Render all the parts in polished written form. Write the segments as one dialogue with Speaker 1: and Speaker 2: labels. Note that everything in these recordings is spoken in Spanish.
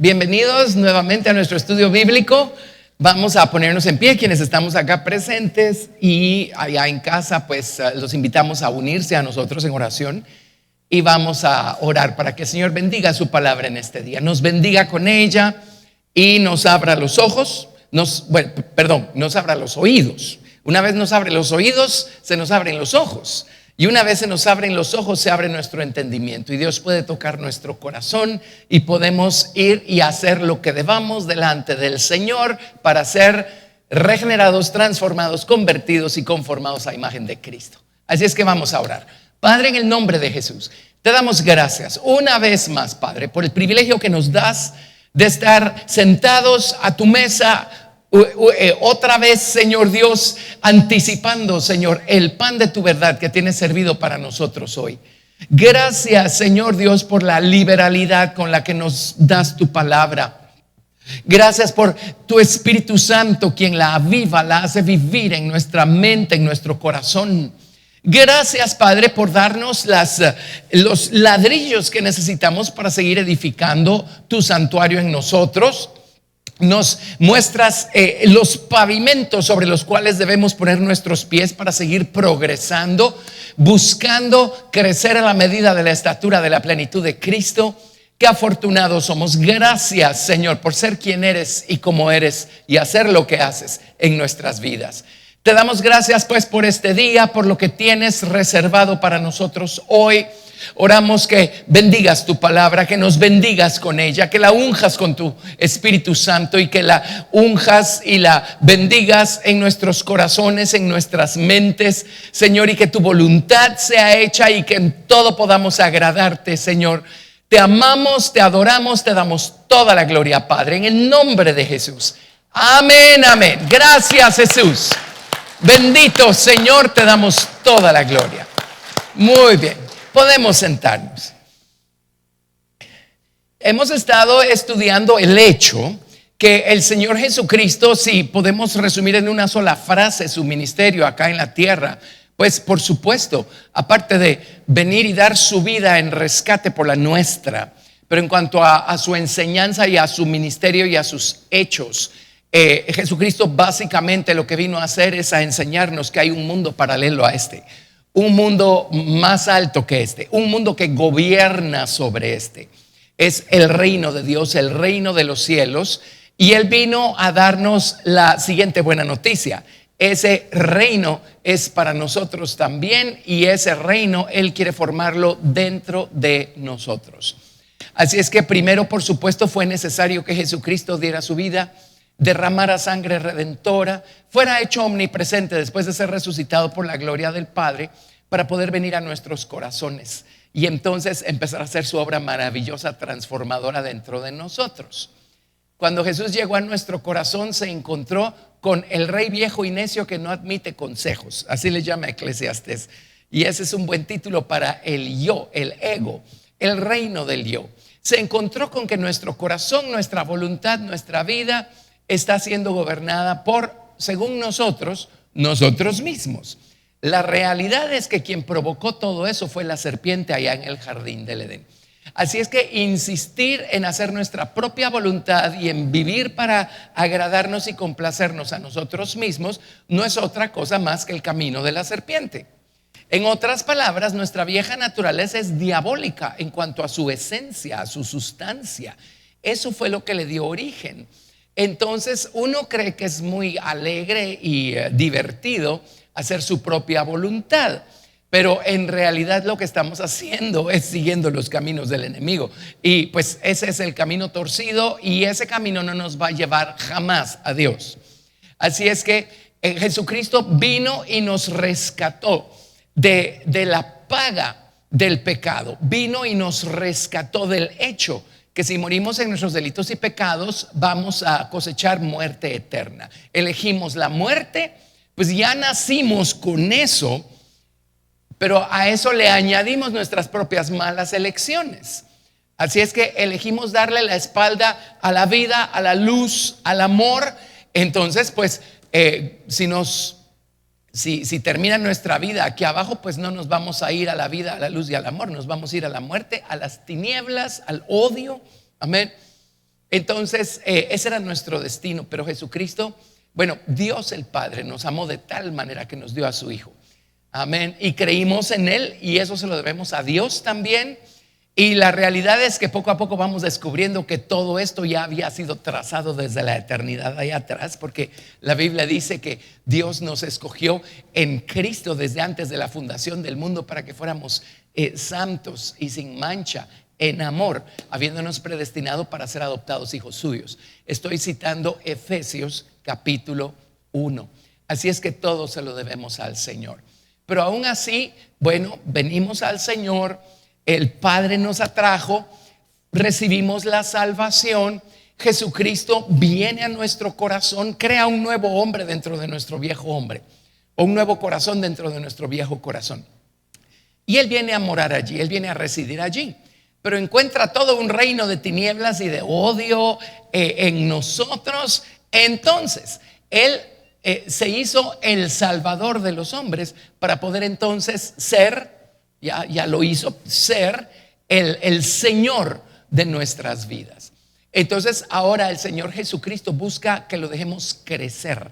Speaker 1: Bienvenidos nuevamente a nuestro estudio bíblico. Vamos a ponernos en pie quienes estamos acá presentes y allá en casa, pues los invitamos a unirse a nosotros en oración y vamos a orar para que el Señor bendiga su palabra en este día, nos bendiga con ella y nos abra los ojos, nos abra los oídos. Una vez nos abre los oídos, se nos abren los ojos. Y una vez se nos abren los ojos, se abre nuestro entendimiento y Dios puede tocar nuestro corazón y podemos ir y hacer lo que debamos delante del Señor para ser regenerados, transformados, convertidos y conformados a imagen de Cristo. Así es que vamos a orar. Padre, en el nombre de Jesús, te damos gracias una vez más, Padre, por el privilegio que nos das de estar sentados a tu mesa. Otra vez, Señor Dios, anticipando, Señor, el pan de tu verdad que tienes servido para nosotros hoy. Gracias, Señor Dios, por la liberalidad con la que nos das tu palabra. Gracias por tu Espíritu Santo, quien la aviva, la hace vivir en nuestra mente, en nuestro corazón. Gracias, Padre, por darnos los ladrillos que necesitamos para seguir edificando tu santuario en nosotros. Nos muestras los pavimentos sobre los cuales debemos poner nuestros pies para seguir progresando, buscando crecer a la medida de la estatura de la plenitud de Cristo. Qué afortunados somos. Gracias, Señor, por ser quien eres y como eres y hacer lo que haces en nuestras vidas. Te damos gracias pues por este día, por lo que tienes reservado para nosotros hoy. Oramos que bendigas tu palabra, que nos bendigas con ella, que la unjas con tu Espíritu Santo y que la unjas y la bendigas en nuestros corazones, en nuestras mentes, Señor, y que tu voluntad sea hecha y que en todo podamos agradarte, Señor. Te amamos, te adoramos, te damos toda la gloria, Padre, en el nombre de Jesús. Amén, amén. Gracias, Jesús. Bendito Señor, te damos toda la gloria. Muy bien. Podemos sentarnos. Hemos estado estudiando el hecho que el Señor Jesucristo, si podemos resumir en una sola frase su ministerio acá en la tierra, pues por supuesto, aparte de venir y dar su vida en rescate por la nuestra, pero en cuanto a su enseñanza y a su ministerio y a sus hechos, Jesucristo básicamente lo que vino a hacer es a enseñarnos que hay un mundo paralelo a este. Un mundo más alto que este, un mundo que gobierna sobre este. Es el reino de Dios, el reino de los cielos. Y Él vino a darnos la siguiente buena noticia. Ese reino es para nosotros también y ese reino Él quiere formarlo dentro de nosotros. Así es que primero, por supuesto, fue necesario que Jesucristo diera su vida, derramara sangre redentora, fuera hecho omnipresente después de ser resucitado por la gloria del Padre para poder venir a nuestros corazones y entonces empezar a hacer su obra maravillosa, transformadora dentro de nosotros. Cuando Jesús llegó a nuestro corazón se encontró con el rey viejo y necio que no admite consejos, así le llama Eclesiastés, y ese es un buen título para el yo, el ego, el reino del yo. Se encontró con que nuestro corazón, nuestra voluntad, nuestra vida está siendo gobernada por, según nosotros mismos. La realidad es que quien provocó todo eso fue la serpiente allá en el jardín del Edén. Así es que insistir en hacer nuestra propia voluntad y en vivir para agradarnos y complacernos a nosotros mismos no es otra cosa más que el camino de la serpiente. En otras palabras, nuestra vieja naturaleza es diabólica en cuanto a su esencia, a su sustancia. Eso fue lo que le dio origen. Entonces uno cree que es muy alegre y divertido hacer su propia voluntad, pero en realidad lo que estamos haciendo es siguiendo los caminos del enemigo y pues ese es el camino torcido y ese camino no nos va a llevar jamás a Dios. Así es que Jesucristo vino y nos rescató de la paga del pecado, vino y nos rescató del hecho que si morimos en nuestros delitos y pecados vamos a cosechar muerte eterna. Elegimos la muerte, pues ya nacimos con eso, pero a eso le añadimos nuestras propias malas elecciones. Así es que elegimos darle la espalda a la vida, a la luz, al amor. Entonces pues si termina nuestra vida aquí abajo, pues no nos vamos a ir a la vida, a la luz y al amor, nos vamos a ir a la muerte, a las tinieblas, al odio. Amén. Entonces, ese era nuestro destino, pero Jesucristo, bueno, Dios el Padre nos amó de tal manera que nos dio a su Hijo. Amén. Y creímos en Él y eso se lo debemos a Dios también. Y la realidad es que poco a poco vamos descubriendo que todo esto ya había sido trazado desde la eternidad allá atrás, porque la Biblia dice que Dios nos escogió en Cristo desde antes de la fundación del mundo para que fuéramos santos y sin mancha en amor, habiéndonos predestinado para ser adoptados hijos suyos. Estoy citando Efesios capítulo 1. Así es que todo se lo debemos al Señor. Pero aún así, bueno, venimos al Señor. El Padre nos atrajo, recibimos la salvación, Jesucristo viene a nuestro corazón, crea un nuevo hombre dentro de nuestro viejo hombre, o un nuevo corazón dentro de nuestro viejo corazón. Y Él viene a morar allí, Él viene a residir allí, pero encuentra todo un reino de tinieblas y de odio en nosotros. Entonces, Él se hizo el Salvador de los hombres para poder entonces ser, ya lo hizo, ser el Señor de nuestras vidas. Entonces ahora el Señor Jesucristo busca que lo dejemos crecer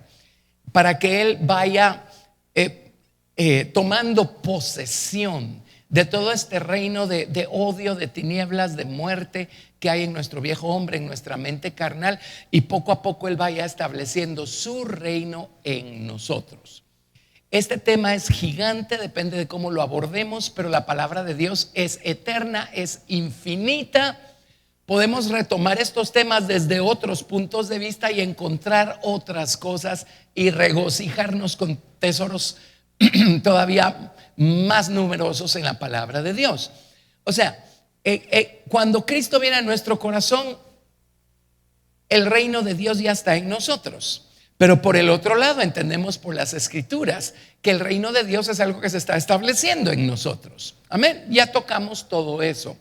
Speaker 1: para que Él vaya tomando posesión de todo este reino de odio, de tinieblas, de muerte que hay en nuestro viejo hombre, en nuestra mente carnal, y poco a poco Él vaya estableciendo su reino en nosotros. Este tema es gigante, depende de cómo lo abordemos, pero la palabra de Dios es eterna, es infinita. Podemos retomar estos temas desde otros puntos de vista y encontrar otras cosas y regocijarnos con tesoros todavía más numerosos en la palabra de Dios. O sea, cuando Cristo viene a nuestro corazón, el reino de Dios ya está en nosotros. Pero por el otro lado entendemos por las Escrituras que el reino de Dios es algo que se está estableciendo en nosotros. Amén. Ya tocamos todo eso.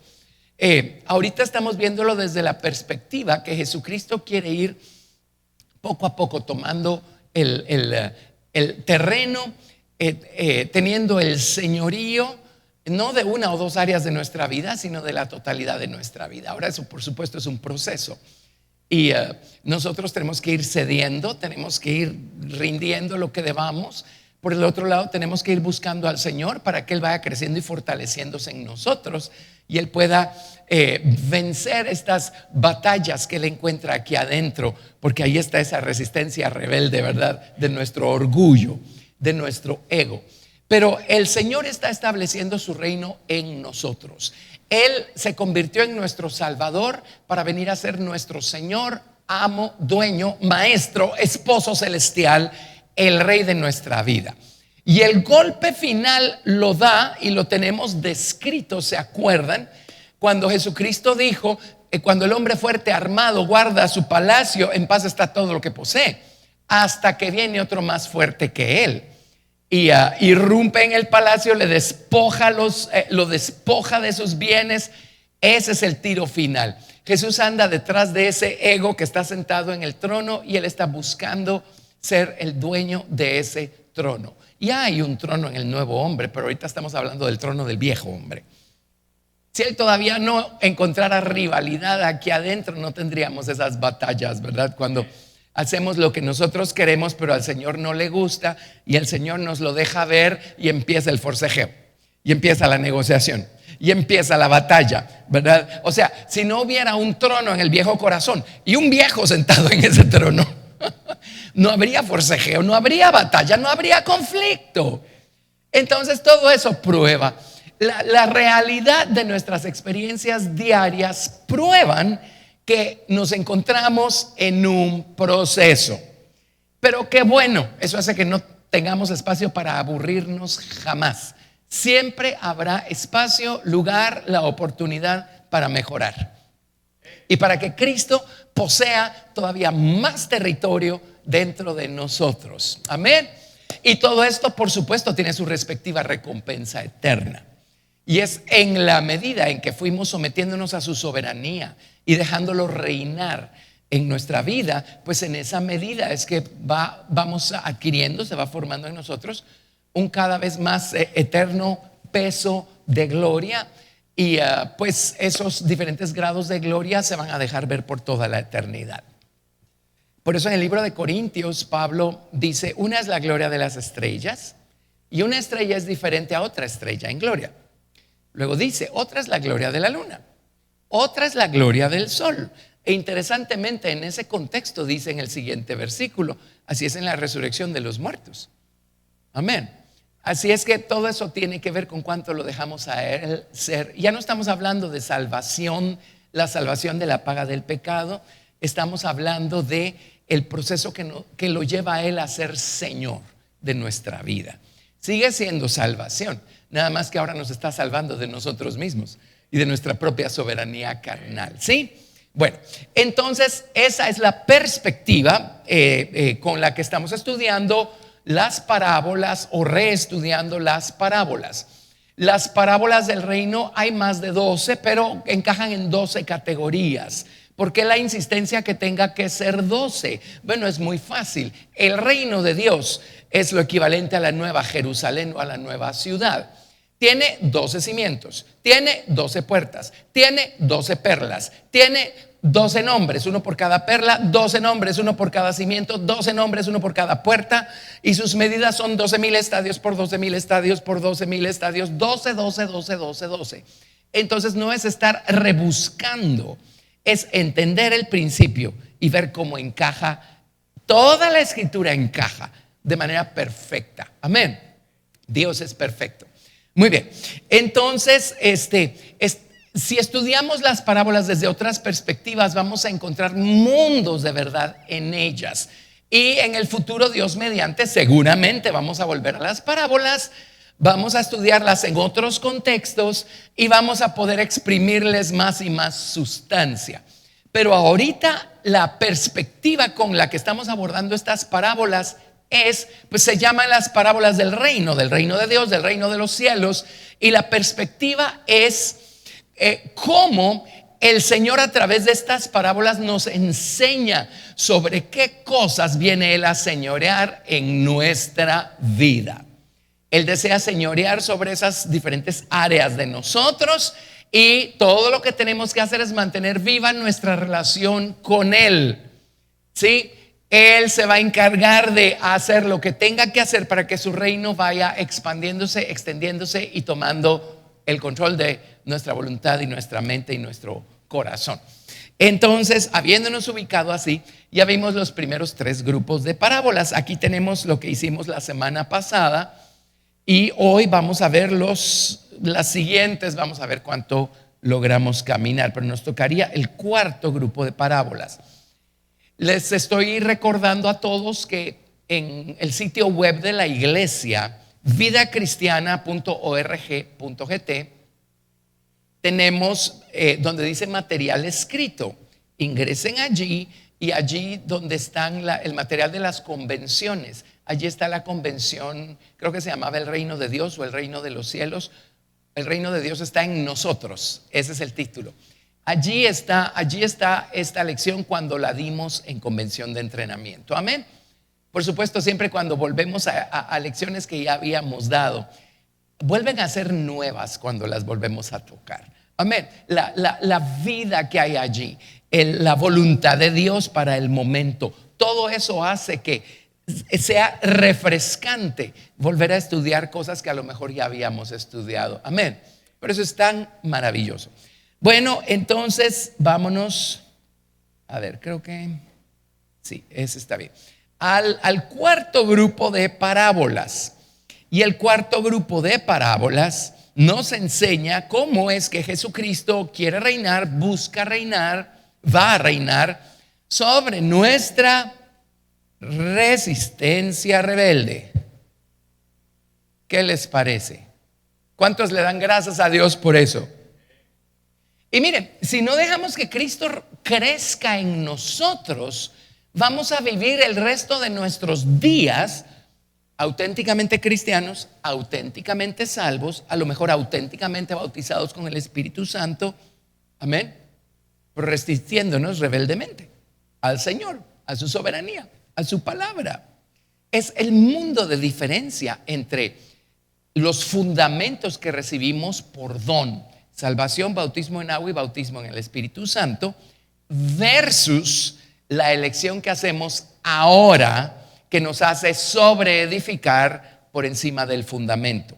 Speaker 1: Ahorita estamos viéndolo desde la perspectiva que Jesucristo quiere ir poco a poco tomando el terreno, teniendo el señorío, no de una o dos áreas de nuestra vida, sino de la totalidad de nuestra vida. Ahora eso por supuesto es un proceso. Y nosotros tenemos que ir cediendo, tenemos que ir rindiendo lo que debamos. Por el otro lado tenemos que ir buscando al Señor para que Él vaya creciendo y fortaleciéndose en nosotros y Él pueda vencer estas batallas que Él encuentra aquí adentro, porque ahí está esa resistencia rebelde, ¿verdad? De nuestro orgullo, de nuestro ego. Pero el Señor está estableciendo su reino en nosotros. Él se convirtió en nuestro Salvador para venir a ser nuestro Señor, amo, dueño, maestro, esposo celestial, el Rey de nuestra vida. Y el golpe final lo da y lo tenemos descrito, ¿se acuerdan? Cuando Jesucristo dijo, cuando el hombre fuerte armado guarda su palacio, en paz está todo lo que posee, hasta que viene otro más fuerte que él. Y irrumpe en el palacio, le despoja lo despoja de sus bienes. Ese es el tiro final. Jesús anda detrás de ese ego que está sentado en el trono y Él está buscando ser el dueño de ese trono. Ya hay un trono en el nuevo hombre, pero ahorita estamos hablando del trono del viejo hombre. Si Él todavía no encontrara rivalidad aquí adentro, no tendríamos esas batallas, ¿verdad? Cuando hacemos lo que nosotros queremos, pero al Señor no le gusta y el Señor nos lo deja ver y empieza el forcejeo y empieza la negociación y empieza la batalla, ¿verdad? O sea, si no hubiera un trono en el viejo corazón y un viejo sentado en ese trono, no habría forcejeo, no habría batalla, no habría conflicto. Entonces todo eso prueba. La realidad de nuestras experiencias diarias prueban que nos encontramos en un proceso. Pero qué bueno, eso hace que no tengamos espacio para aburrirnos jamás. Siempre habrá espacio, lugar, la oportunidad para mejorar. Y para que Cristo posea todavía más territorio dentro de nosotros. Amén. Y todo esto, por supuesto, tiene su respectiva recompensa eterna. Y es en la medida en que fuimos sometiéndonos a su soberanía y dejándolo reinar en nuestra vida, pues en esa medida es que vamos adquiriendo, se va formando en nosotros un cada vez más eterno peso de gloria Y pues esos diferentes grados de gloria se van a dejar ver por toda la eternidad. Por eso en el libro de Corintios, Pablo dice, una es la gloria de las estrellas y una estrella es diferente a otra estrella en gloria. Luego dice, otra es la gloria de la luna, otra es la gloria del sol. E interesantemente en ese contexto dice en el siguiente versículo, así es en la resurrección de los muertos. Amén. Así es que todo eso tiene que ver con cuánto lo dejamos a Él ser. Ya no estamos hablando de salvación, la salvación de la paga del pecado. Estamos hablando de el proceso que lo lleva a Él a ser Señor de nuestra vida. Sigue siendo salvación, nada más que ahora nos está salvando de nosotros mismos y de nuestra propia soberanía carnal. ¿Sí? Bueno, entonces esa es la perspectiva con la que estamos estudiando las parábolas o reestudiando las parábolas. Las parábolas del reino hay más de 12, pero encajan en 12 categorías. ¿Por qué la insistencia que tenga que ser 12? Bueno, es muy fácil. El reino de Dios es lo equivalente a la nueva Jerusalén o a la nueva ciudad. Tiene 12 cimientos, tiene 12 puertas, tiene 12 perlas, tiene 12 nombres, uno por cada perla, 12 nombres, uno por cada cimiento, 12 nombres, uno por cada puerta, y sus medidas son 12,000 estadios por 12,000 estadios por 12,000 estadios, 12, 12, 12, 12, 12. Entonces no es estar rebuscando, es entender el principio y ver cómo encaja, toda la escritura encaja de manera perfecta. Amén. Dios es perfecto. Muy bien, entonces si estudiamos las parábolas desde otras perspectivas, vamos a encontrar mundos de verdad en ellas. Y en el futuro, Dios mediante, seguramente vamos a volver a las parábolas, vamos a estudiarlas en otros contextos y vamos a poder exprimirles más y más sustancia. Pero ahorita la perspectiva con la que estamos abordando estas parábolas pues se llaman las parábolas del reino de Dios, del reino de los cielos. Y la perspectiva es cómo el Señor a través de estas parábolas nos enseña sobre qué cosas viene Él a señorear en nuestra vida. Él desea señorear sobre esas diferentes áreas de nosotros y todo lo que tenemos que hacer es mantener viva nuestra relación con Él. ¿Sí? Él se va a encargar de hacer lo que tenga que hacer para que su reino vaya expandiéndose, extendiéndose y tomando el control de nuestra voluntad y nuestra mente y nuestro corazón. Entonces, habiéndonos ubicado así, ya vimos los primeros 3 grupos de parábolas. Aquí tenemos lo que hicimos la semana pasada y hoy vamos a ver las siguientes, vamos a ver cuánto logramos caminar, pero nos tocaría el 4º grupo de parábolas. Les estoy recordando a todos que en el sitio web de la iglesia, vidacristiana.org.gt, tenemos donde dice material escrito. Ingresen allí y allí donde están el material de las convenciones. Allí está la convención, creo que se llamaba el reino de Dios o el reino de los cielos. El reino de Dios está en nosotros, ese es el título. Allí está esta lección cuando la dimos en convención de entrenamiento. Amén. Por supuesto, siempre cuando volvemos a lecciones que ya habíamos dado, vuelven a ser nuevas cuando las volvemos a tocar. Amén. La vida que hay allí, la voluntad de Dios para el momento, todo eso hace que sea refrescante volver a estudiar cosas que a lo mejor ya habíamos estudiado. Amén. Por eso es tan maravilloso. Bueno, entonces vámonos, a ver, creo que sí, ese está bien, al 4º grupo de parábolas. Y el 4º grupo de parábolas nos enseña cómo es que Jesucristo quiere reinar, busca reinar, va a reinar sobre nuestra resistencia rebelde. ¿Qué les parece? ¿Cuántos le dan gracias a Dios por eso? Y miren, si no dejamos que Cristo crezca en nosotros, vamos a vivir el resto de nuestros días auténticamente cristianos, auténticamente salvos, a lo mejor auténticamente bautizados con el Espíritu Santo, amén, pero resistiéndonos rebeldemente al Señor, a su soberanía, a su palabra. Es el mundo de diferencia entre los fundamentos que recibimos por don, salvación, bautismo en agua y bautismo en el Espíritu Santo, versus la elección que hacemos ahora, que nos hace sobreedificar por encima del fundamento.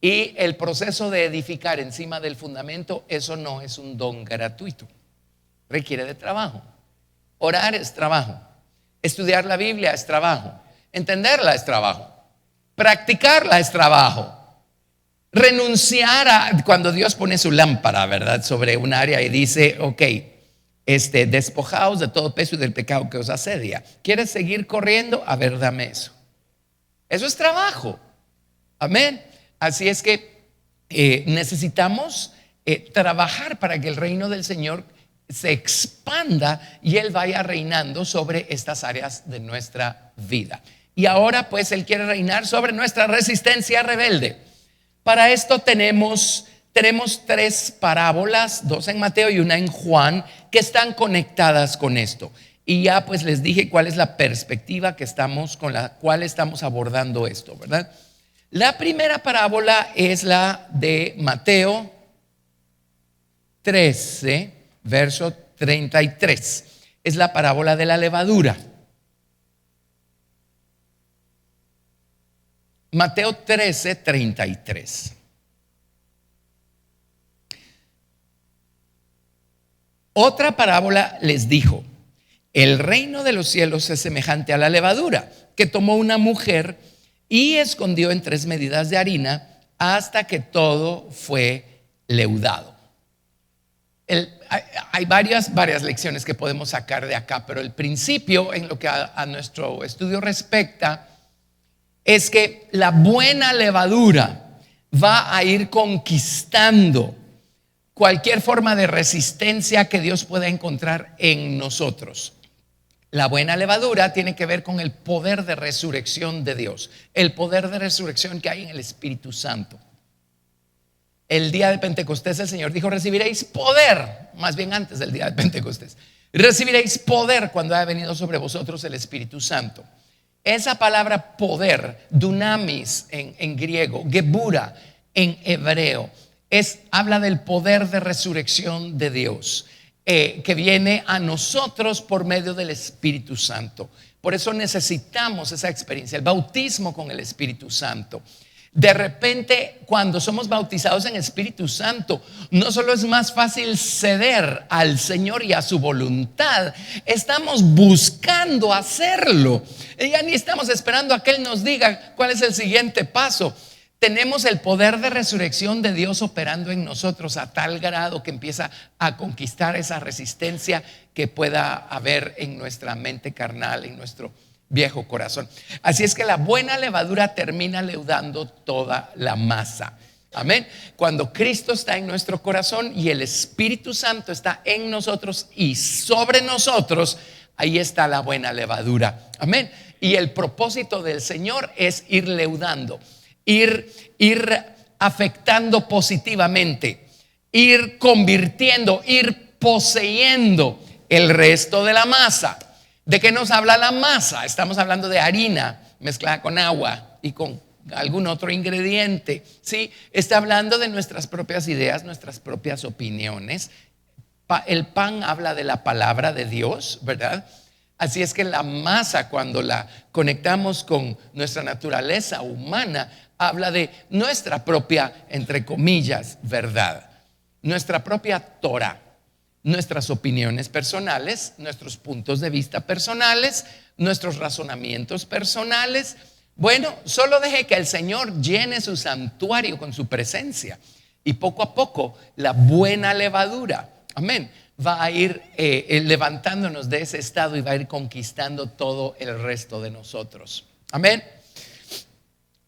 Speaker 1: Y el proceso de edificar encima del fundamento, eso no es un don gratuito, requiere de trabajo. Orar es trabajo, estudiar la Biblia es trabajo, entenderla es trabajo, practicarla es trabajo. Renunciar a, cuando Dios pone su lámpara, ¿verdad?, sobre un área y dice, ok, despojaos de todo peso y del pecado que os asedia. ¿Quieres seguir corriendo? A ver, dame eso. Eso es trabajo. Amén. Así es que necesitamos trabajar para que el reino del Señor se expanda y Él vaya reinando sobre estas áreas de nuestra vida. Y ahora pues Él quiere reinar sobre nuestra resistencia rebelde. Para esto tenemos 3 parábolas, 2 en Mateo y 1 en Juan, que están conectadas con esto. Y ya pues les dije cuál es la perspectiva con la cual estamos abordando esto, ¿verdad? La primera parábola es la de Mateo 13, verso 33. Es la parábola de la levadura. Mateo 13, 33. Otra parábola les dijo: el reino de los cielos es semejante a la levadura, que tomó una mujer y escondió en 3 medidas de harina hasta que todo fue leudado. Hay varias lecciones que podemos sacar de acá, pero el principio en lo que a nuestro estudio respecta es que la buena levadura va a ir conquistando cualquier forma de resistencia que Dios pueda encontrar en nosotros. La buena levadura tiene que ver con el poder de resurrección de Dios, el poder de resurrección que hay en el Espíritu Santo. El día de Pentecostés el Señor dijo: recibiréis poder, más bien antes del día de Pentecostés, recibiréis poder cuando haya venido sobre vosotros el Espíritu Santo. Esa palabra poder, dunamis en griego, gebura en hebreo, habla del poder de resurrección de Dios, que viene a nosotros por medio del Espíritu Santo. Por eso necesitamos esa experiencia, el bautismo con el Espíritu Santo. De repente, cuando somos bautizados en Espíritu Santo, no solo es más fácil ceder al Señor y a su voluntad, estamos buscando hacerlo. Ya ni estamos esperando a que Él nos diga cuál es el siguiente paso. Tenemos el poder de resurrección de Dios operando en nosotros a tal grado que empieza a conquistar esa resistencia que pueda haber en nuestra mente carnal, en nuestro viejo corazón. Así es que la buena levadura termina leudando toda la masa. Amén. Cuando Cristo está en nuestro corazón y el Espíritu Santo está en nosotros y sobre nosotros, ahí está la buena levadura. Amén. Y el propósito del Señor es ir leudando, ir afectando positivamente, ir convirtiendo, ir poseyendo el resto de la masa. ¿De qué nos habla la masa? Estamos hablando de harina mezclada con agua y con algún otro ingrediente, ¿sí? Está hablando de nuestras propias ideas, nuestras propias opiniones. El pan habla de la palabra de Dios, ¿verdad? Así es que la masa, cuando la conectamos con nuestra naturaleza humana, habla de nuestra propia, entre comillas, verdad, nuestra propia Torah. Nuestras opiniones personales, nuestros puntos de vista personales, nuestros razonamientos personales. Bueno, solo deje que el Señor llene su santuario con su presencia y poco a poco la buena levadura, amén, va a ir levantándonos de ese estado y va a ir conquistando todo el resto de nosotros. Amén.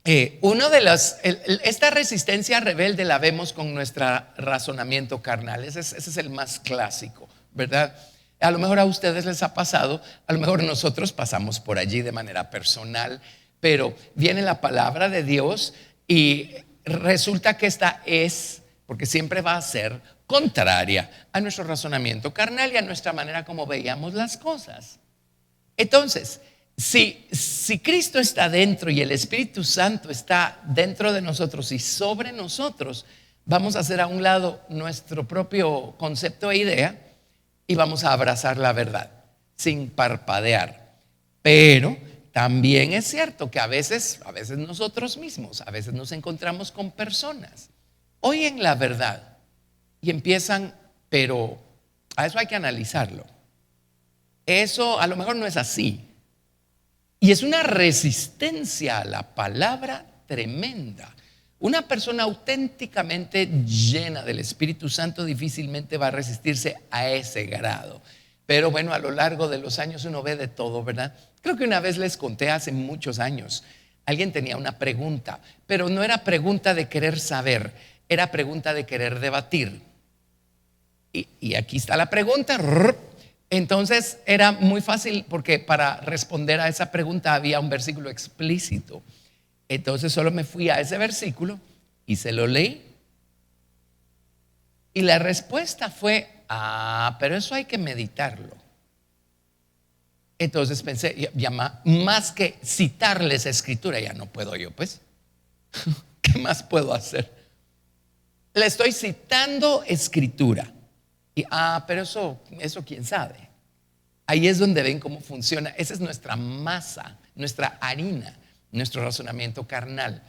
Speaker 1: Esta resistencia rebelde la vemos con nuestro razonamiento carnal. Ese es el más clásico, ¿verdad? A lo mejor a ustedes les ha pasado, a lo mejor nosotros pasamos por allí de manera personal, pero viene la palabra de Dios y resulta que esta es, porque siempre va a ser contraria a nuestro razonamiento carnal y a nuestra manera como veíamos las cosas. Entonces, si Cristo está dentro y el Espíritu Santo está dentro de nosotros y sobre nosotros, vamos a hacer a un lado nuestro propio concepto e idea y vamos a abrazar la verdad sin parpadear. Pero también es cierto que a veces nosotros mismos, a veces nos encontramos con personas, oyen la verdad y empiezan, pero a eso hay que analizarlo. Eso a lo mejor no es así. Y es una resistencia a la palabra tremenda. Una persona auténticamente llena del Espíritu Santo difícilmente va a resistirse a ese grado. Pero bueno, a lo largo de los años uno ve de todo, ¿verdad? Creo que una vez les conté hace muchos años, alguien tenía una pregunta, pero no era pregunta de querer saber, era pregunta de querer debatir. Y aquí está la pregunta. Entonces era muy fácil porque para responder a esa pregunta había un versículo explícito. Entonces solo me fui a ese versículo y se lo leí. Y la respuesta fue, pero eso hay que meditarlo. Entonces pensé, ya más que citarles escritura, ya no puedo yo, pues. ¿Qué más puedo hacer? Le estoy citando escritura. Y, pero eso quién sabe. Ahí es donde ven cómo funciona. Esa es nuestra masa, nuestra harina, nuestro razonamiento carnal.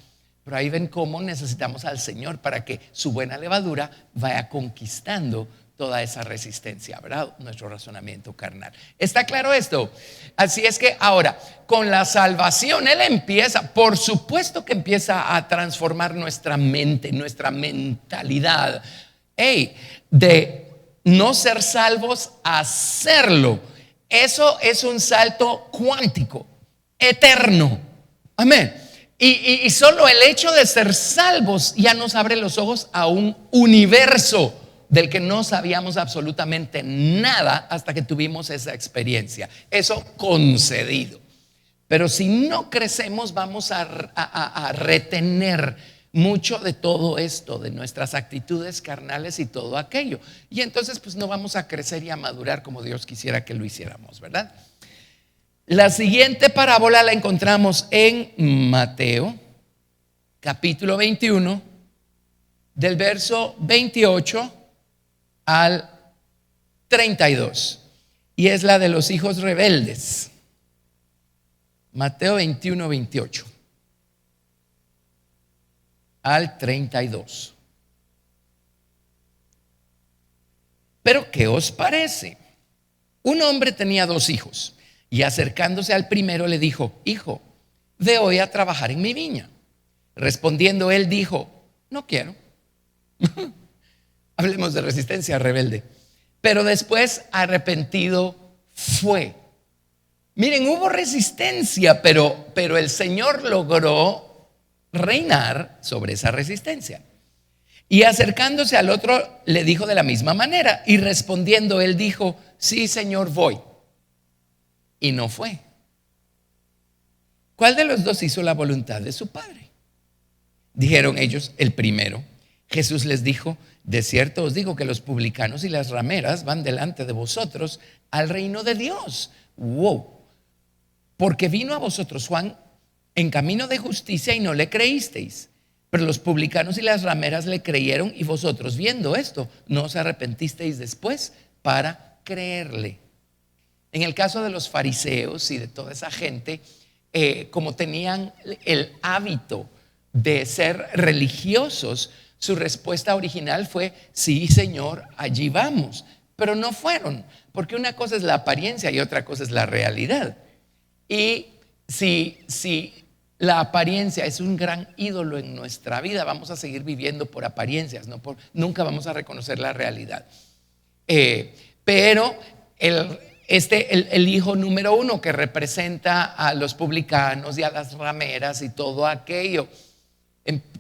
Speaker 1: Pero ahí ven cómo necesitamos al Señor para que su buena levadura vaya conquistando toda esa resistencia, ¿verdad? Nuestro razonamiento carnal. ¿Está claro esto? Así es que ahora, con la salvación, Él empieza, por supuesto que empieza a transformar nuestra mente, nuestra mentalidad. De no ser salvos a serlo. Eso es un salto cuántico, eterno. Amén. Y solo el hecho de ser salvos ya nos abre los ojos a un universo del que no sabíamos absolutamente nada hasta que tuvimos esa experiencia. Eso concedido. Pero si no crecemos, vamos a retener mucho de todo esto, de nuestras actitudes carnales y todo aquello. Y entonces pues no vamos a crecer y a madurar como Dios quisiera que lo hiciéramos, ¿verdad? La siguiente parábola la encontramos en Mateo, capítulo 21, del verso 28 al 32. Y es la de los hijos rebeldes. Mateo 21, 28 al 32. Pero ¿qué os parece? Un hombre tenía 2 hijos y acercándose al primero le dijo: hijo, ve hoy a trabajar en mi viña. Respondiendo él dijo: no quiero. Hablemos de resistencia rebelde. Pero después arrepentido fue. Miren, hubo resistencia, pero el Señor logró reinar sobre esa resistencia. Y acercándose al otro le dijo de la misma manera, y respondiendo él dijo: sí, Señor, voy. Y no fue. ¿Cuál de los 2 hizo la voluntad de su padre? Dijeron ellos: el primero. Jesús les dijo: de cierto os digo que los publicanos y las rameras van delante de vosotros al reino de Dios. Wow. Porque vino a vosotros Juan en camino de justicia y no le creísteis, pero los publicanos y las rameras le creyeron, y vosotros, viendo esto, no os arrepentisteis después para creerle. En el caso de los fariseos y de toda esa gente, como tenían el hábito de ser religiosos, su respuesta original fue: sí, Señor, allí vamos. Pero no fueron, porque una cosa es la apariencia y otra cosa es la realidad. Y si la apariencia es un gran ídolo en nuestra vida, vamos a seguir viviendo por apariencias, nunca vamos a reconocer la realidad. Pero el hijo número 1, que representa a los publicanos y a las rameras y todo aquello,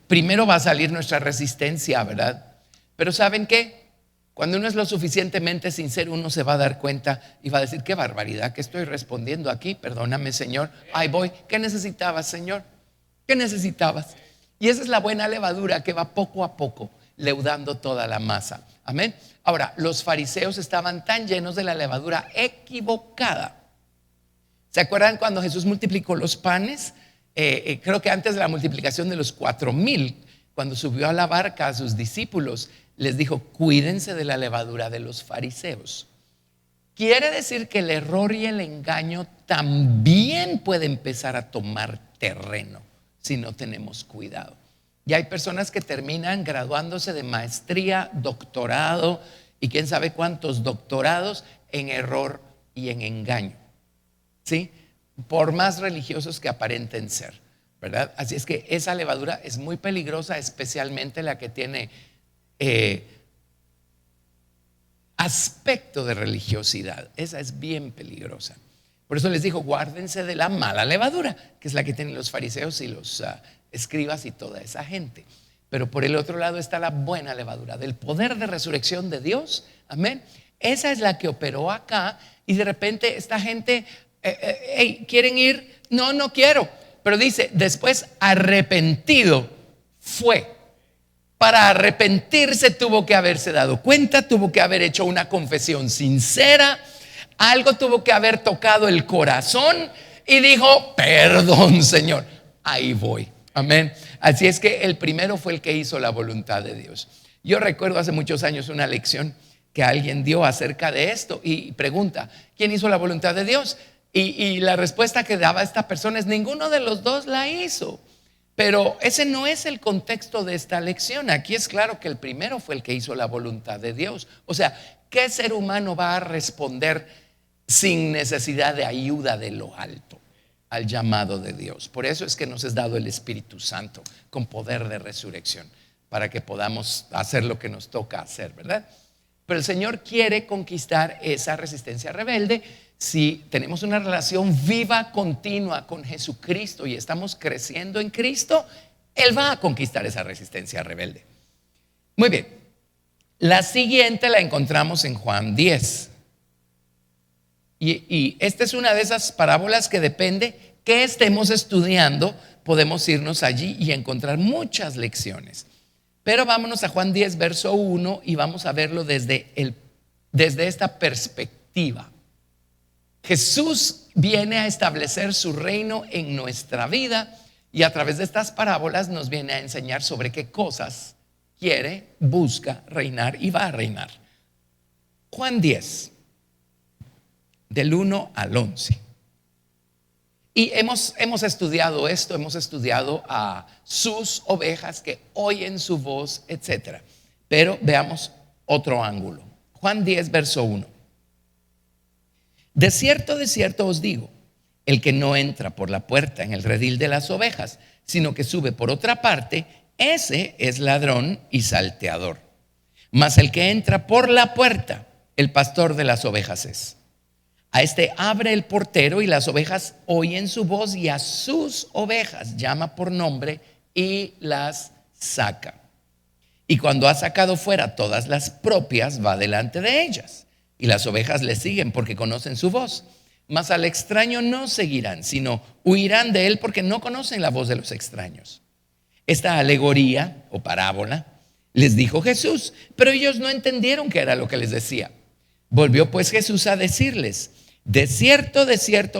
Speaker 1: primero va a salir nuestra resistencia, ¿verdad? Pero ¿saben qué? Cuando uno es lo suficientemente sincero, uno se va a dar cuenta y va a decir: qué barbaridad que estoy respondiendo aquí, perdóname, Señor, ahí voy. ¿Qué necesitabas, Señor? ¿Qué necesitabas? Y esa es la buena levadura que va poco a poco leudando toda la masa. Amén. Ahora, los fariseos estaban tan llenos de la levadura equivocada. ¿Se acuerdan cuando Jesús multiplicó los panes? Creo que antes de la multiplicación de los 4,000, cuando subió a la barca a sus discípulos, les dijo: cuídense de la levadura de los fariseos. Quiere decir que el error y el engaño también puede empezar a tomar terreno si no tenemos cuidado. Y hay personas que terminan graduándose de maestría, doctorado y quién sabe cuántos doctorados en error y en engaño, ¿sí? Por más religiosos que aparenten ser, ¿verdad? Así es que esa levadura es muy peligrosa, especialmente la que tiene aspecto de religiosidad. Esa es bien peligrosa. Por eso les dijo: guárdense de la mala levadura, que es la que tienen los fariseos y los escribas y toda esa gente. Pero por el otro lado está la buena levadura del poder de resurrección de Dios. Amén. Esa es la que operó acá. Y de repente esta gente, ¿quieren ir? No, no quiero. Pero dice: después arrepentido fue. Para arrepentirse tuvo que haberse dado cuenta, tuvo que haber hecho una confesión sincera, algo tuvo que haber tocado el corazón y dijo: perdón, Señor, ahí voy. Amén. Así es que el primero fue el que hizo la voluntad de Dios. Yo recuerdo hace muchos años una lección que alguien dio acerca de esto y pregunta: ¿quién hizo la voluntad de Dios? Y la respuesta que daba esta persona es: ninguno de los dos la hizo. Pero ese no es el contexto de esta lección. Aquí es claro que el primero fue el que hizo la voluntad de Dios. O sea, ¿qué ser humano va a responder sin necesidad de ayuda de lo alto al llamado de Dios? Por eso es que nos es dado el Espíritu Santo con poder de resurrección, para que podamos hacer lo que nos toca hacer, ¿verdad? Pero el Señor quiere conquistar esa resistencia rebelde. Si tenemos una relación viva, continua con Jesucristo y estamos creciendo en Cristo, Él va a conquistar esa resistencia rebelde. Muy bien. La siguiente la encontramos en Juan 10. Y esta es una de esas parábolas que depende que estemos estudiando. Podemos irnos allí y encontrar muchas lecciones. Pero vámonos a Juan 10, verso 1, y vamos a verlo desde esta perspectiva. Jesús viene a establecer su reino en nuestra vida y a través de estas parábolas nos viene a enseñar sobre qué cosas quiere, busca reinar y va a reinar. Juan 10, del 1 al 11. Y hemos estudiado esto, hemos estudiado a sus ovejas que oyen su voz, etc. Pero veamos otro ángulo. Juan 10, verso 1. De cierto os digo, el que no entra por la puerta en el redil de las ovejas, sino que sube por otra parte, ese es ladrón y salteador. Mas el que entra por la puerta, el pastor de las ovejas es. A este abre el portero y las ovejas oyen su voz y a sus ovejas llama por nombre y las saca. Y cuando ha sacado fuera todas las propias, va delante de ellas. Y las ovejas le siguen porque conocen su voz. Mas al extraño no seguirán, sino huirán de él porque no conocen la voz de los extraños. Esta alegoría o parábola les dijo Jesús, pero ellos no entendieron qué era lo que les decía. Volvió pues Jesús a decirles: de cierto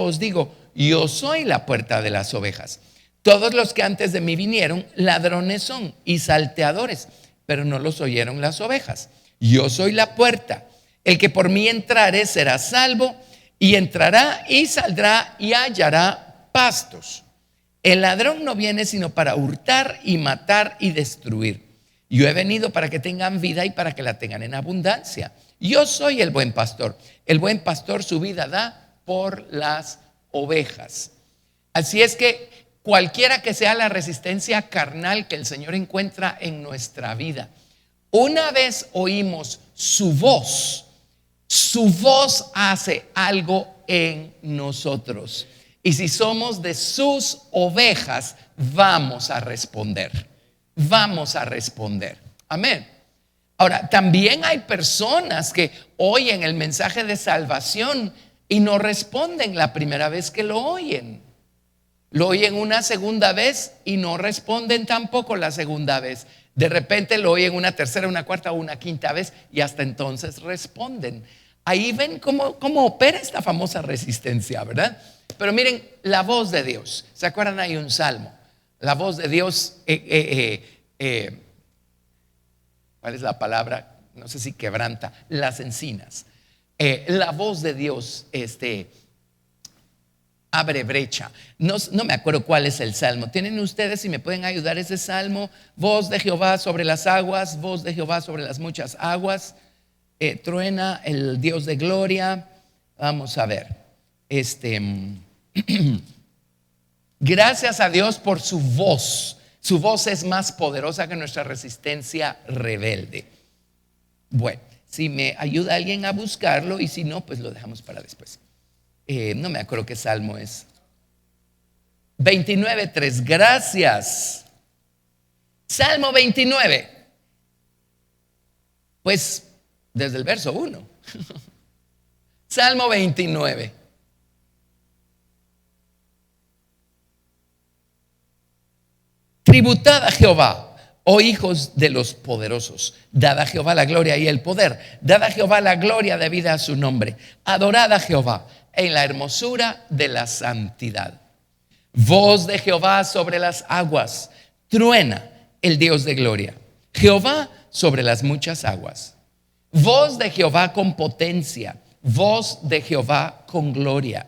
Speaker 1: os digo, yo soy la puerta de las ovejas. Todos los que antes de mí vinieron, ladrones son y salteadores, pero no los oyeron las ovejas. Yo soy la puerta. El que por mí entrare será salvo, y entrará y saldrá y hallará pastos. El ladrón no viene sino para hurtar y matar y destruir. Yo he venido para que tengan vida y para que la tengan en abundancia. Yo soy el buen pastor. El buen pastor su vida da por las ovejas. Así es que cualquiera que sea la resistencia carnal que el Señor encuentra en nuestra vida, una vez oímos su voz hace algo en nosotros. Y si somos de sus ovejas, vamos a responder. Vamos a responder. Amén. Ahora, también hay personas que oyen el mensaje de salvación y no responden la primera vez que lo oyen. Lo oyen una segunda vez y no responden tampoco la segunda vez. De repente lo oyen una tercera, una cuarta o una quinta vez y hasta entonces responden. Ahí ven cómo opera esta famosa resistencia, ¿verdad? Pero miren, la voz de Dios. ¿Se acuerdan? Hay un salmo. La voz de Dios eh, ¿cuál es la palabra? No sé si quebranta, las encinas. La voz de Dios abre brecha. No me acuerdo cuál es el salmo. ¿Tienen ustedes, si me pueden ayudar, ese salmo? Voz de Jehová sobre las aguas, voz de Jehová sobre las muchas aguas. Truena el Dios de gloria. Vamos a ver. Gracias a Dios por su voz. Su voz es más poderosa que nuestra resistencia rebelde. Bueno, si me ayuda alguien a buscarlo, y si no, pues lo dejamos para después. No me acuerdo qué salmo es. 29:3. Gracias. Salmo 29. Pues desde el verso 1. Salmo 29. Tributad a Jehová, oh hijos de los poderosos. Dad a Jehová la gloria y el poder. Dad a Jehová la gloria debida a su nombre. Adorad a Jehová en la hermosura de la santidad. Voz de Jehová sobre las aguas. Truena el Dios de gloria. Jehová sobre las muchas aguas. Voz de Jehová con potencia. Voz de Jehová con gloria.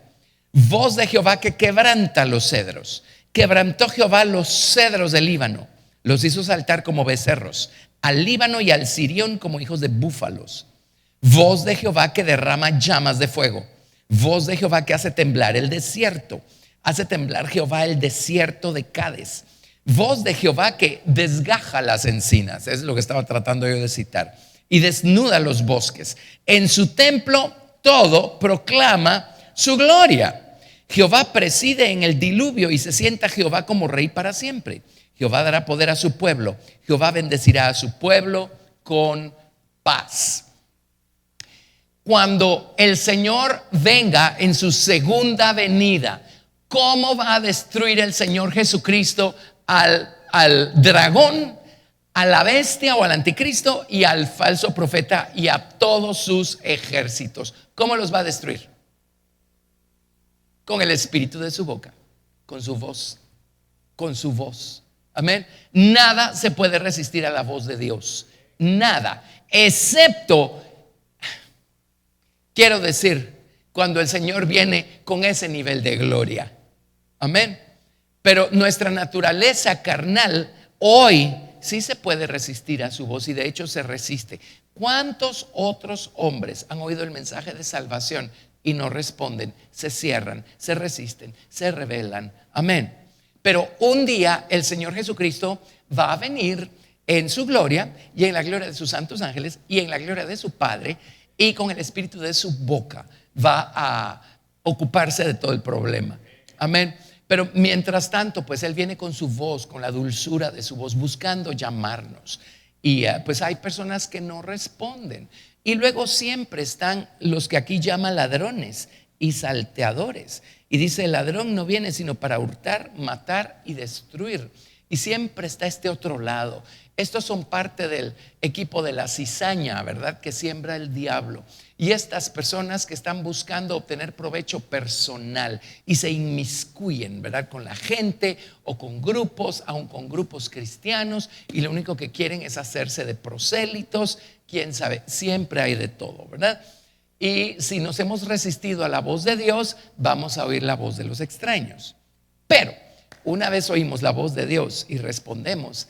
Speaker 1: Voz de Jehová que quebranta los cedros. Quebrantó Jehová los cedros del Líbano. Los hizo saltar como becerros. Al Líbano y al Sirión como hijos de búfalos. Voz de Jehová que derrama llamas de fuego. Voz de Jehová que hace temblar el desierto. Hace temblar Jehová el desierto de Cades. Voz de Jehová que desgaja las encinas. Es lo que estaba tratando yo de citar. Y desnuda los bosques. En su templo todo proclama su gloria. Jehová preside en el diluvio y se sienta Jehová como rey para siempre. Jehová dará poder a su pueblo. Jehová bendecirá a su pueblo con paz. Cuando el Señor venga en su segunda venida, ¿cómo va a destruir el Señor Jesucristo al dragón, a la bestia o al anticristo y al falso profeta y a todos sus ejércitos? ¿Cómo los va a destruir? Con el espíritu de su boca, con su voz, con su voz. Amén. Nada se puede resistir a la voz de Dios. Nada, excepto, quiero decir, cuando el Señor viene con ese nivel de gloria. Amén. Pero nuestra naturaleza carnal hoy sí se puede resistir a su voz, y de hecho se resiste. ¿Cuántos otros hombres han oído el mensaje de salvación y no responden? Se cierran, se resisten, se rebelan. Amén. Pero un día el Señor Jesucristo va a venir en su gloria y en la gloria de sus santos ángeles y en la gloria de su Padre, y con el espíritu de su boca va a ocuparse de todo el problema. Amén. Pero mientras tanto, pues Él viene con su voz, con la dulzura de su voz, buscando llamarnos. Y pues hay personas que no responden. Y luego siempre están los que aquí llaman ladrones y salteadores. Y dice: el ladrón no viene sino para hurtar, matar y destruir. Y siempre está este otro lado. Estos son parte del equipo de la cizaña, ¿verdad?, que siembra el diablo. Y estas personas que están buscando obtener provecho personal y se inmiscuyen, ¿verdad?, con la gente o con grupos, aun con grupos cristianos, y lo único que quieren es hacerse de prosélitos. Quién sabe, siempre hay de todo, ¿verdad? Y si nos hemos resistido a la voz de Dios, vamos a oír la voz de los extraños. Pero una vez oímos la voz de Dios y respondemos,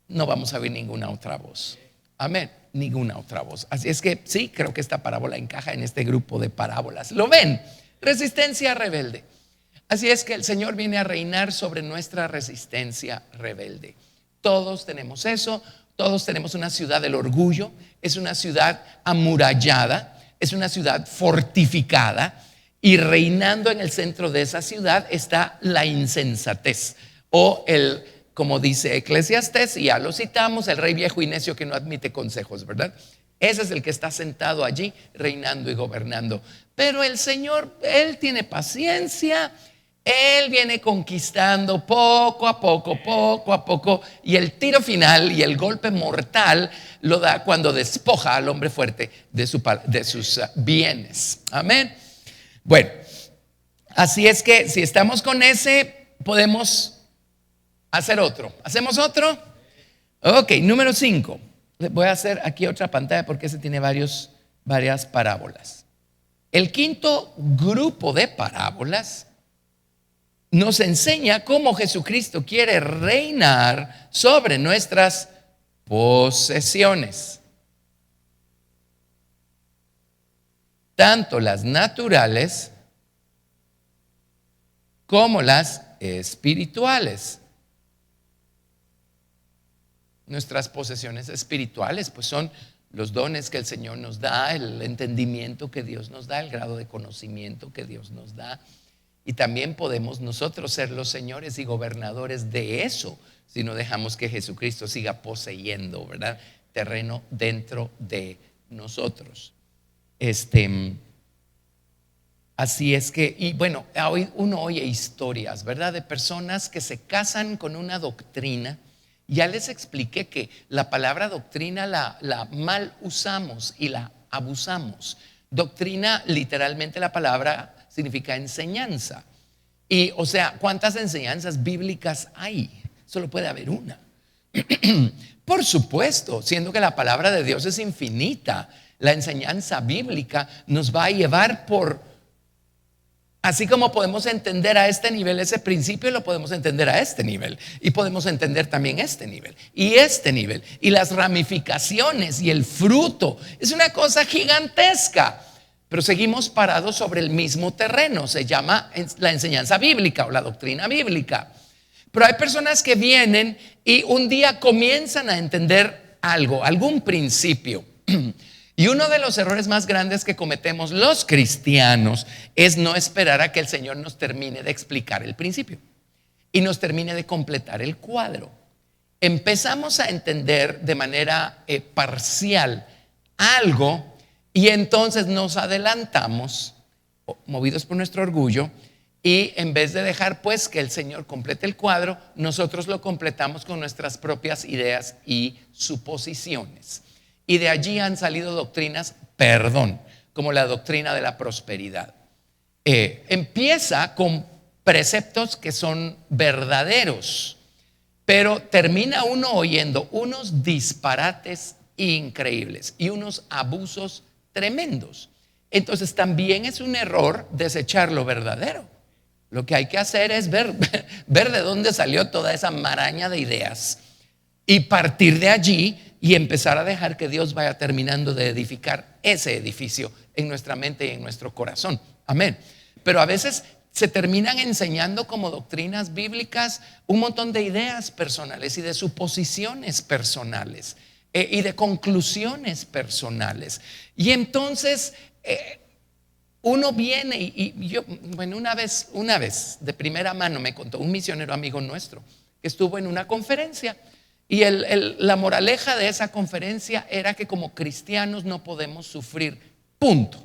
Speaker 1: no vamos a oír ninguna otra voz. Amén, ninguna otra voz. Así es que sí, creo que esta parábola encaja en este grupo de parábolas. ¿Lo ven? Resistencia rebelde. Así es que el Señor viene a reinar sobre nuestra resistencia rebelde. Todos tenemos eso. Todos tenemos una ciudad del orgullo. Es una ciudad amurallada. Es una ciudad fortificada, y reinando en el centro de esa ciudad está la insensatez, o como dice Eclesiastés, y ya lo citamos, el rey viejo y necio que no admite consejos, ¿verdad? Ese es el que está sentado allí reinando y gobernando. Pero el Señor, Él tiene paciencia. Él viene conquistando poco a poco, y el tiro final y el golpe mortal lo da cuando despoja al hombre fuerte de sus bienes. Amén. Bueno, así es que si estamos con ese, podemos hacer otro. ¿Hacemos otro? Ok, número 5. Voy a hacer aquí otra pantalla porque ese tiene varias parábolas. El quinto grupo de parábolas nos enseña cómo Jesucristo quiere reinar sobre nuestras posesiones, tanto las naturales como las espirituales. Nuestras posesiones espirituales pues son los dones que el Señor nos da, el entendimiento que Dios nos da, el grado de conocimiento que Dios nos da. Y también podemos nosotros ser los señores y gobernadores de eso si no dejamos que Jesucristo siga poseyendo, ¿verdad?, terreno dentro de nosotros. Así es que, y bueno, hoy uno oye historias, ¿verdad?, de personas que se casan con una doctrina. Ya les expliqué que la palabra doctrina la mal usamos y la abusamos. Doctrina, literalmente la palabra significa enseñanza. Y o sea, ¿cuántas enseñanzas bíblicas hay? Solo puede haber una. Por supuesto, siendo que la palabra de Dios es infinita, la enseñanza bíblica nos va a llevar así como podemos entender a este nivel ese principio, lo podemos entender a este nivel. Y podemos entender también este nivel y este nivel. Y las ramificaciones y el fruto. Es una cosa gigantesca. Pero seguimos parados sobre el mismo terreno. Se llama la enseñanza bíblica o la doctrina bíblica. Pero hay personas que vienen y un día comienzan a entender algún principio. Y uno de los errores más grandes que cometemos los cristianos es no esperar a que el Señor nos termine de explicar el principio y nos termine de completar el cuadro. Empezamos a entender de manera parcial algo y entonces nos adelantamos, movidos por nuestro orgullo, y en vez de dejar pues que el Señor complete el cuadro, nosotros lo completamos con nuestras propias ideas y suposiciones. Y de allí han salido doctrinas, como la doctrina de la prosperidad. Empieza con preceptos que son verdaderos, pero termina uno oyendo unos disparates increíbles y unos abusos tremendos. Entonces también es un error desechar lo verdadero. Lo que hay que hacer es ver de dónde salió toda esa maraña de ideas y partir de allí y empezar a dejar que Dios vaya terminando de edificar ese edificio en nuestra mente y en nuestro corazón. Amén. Pero a veces se terminan enseñando como doctrinas bíblicas un montón de ideas personales y de suposiciones personales y de conclusiones personales. Y entonces uno viene y yo, bueno, una vez de primera mano me contó un misionero amigo nuestro que estuvo en una conferencia. Y la moraleja de esa conferencia era que como cristianos no podemos sufrir, punto.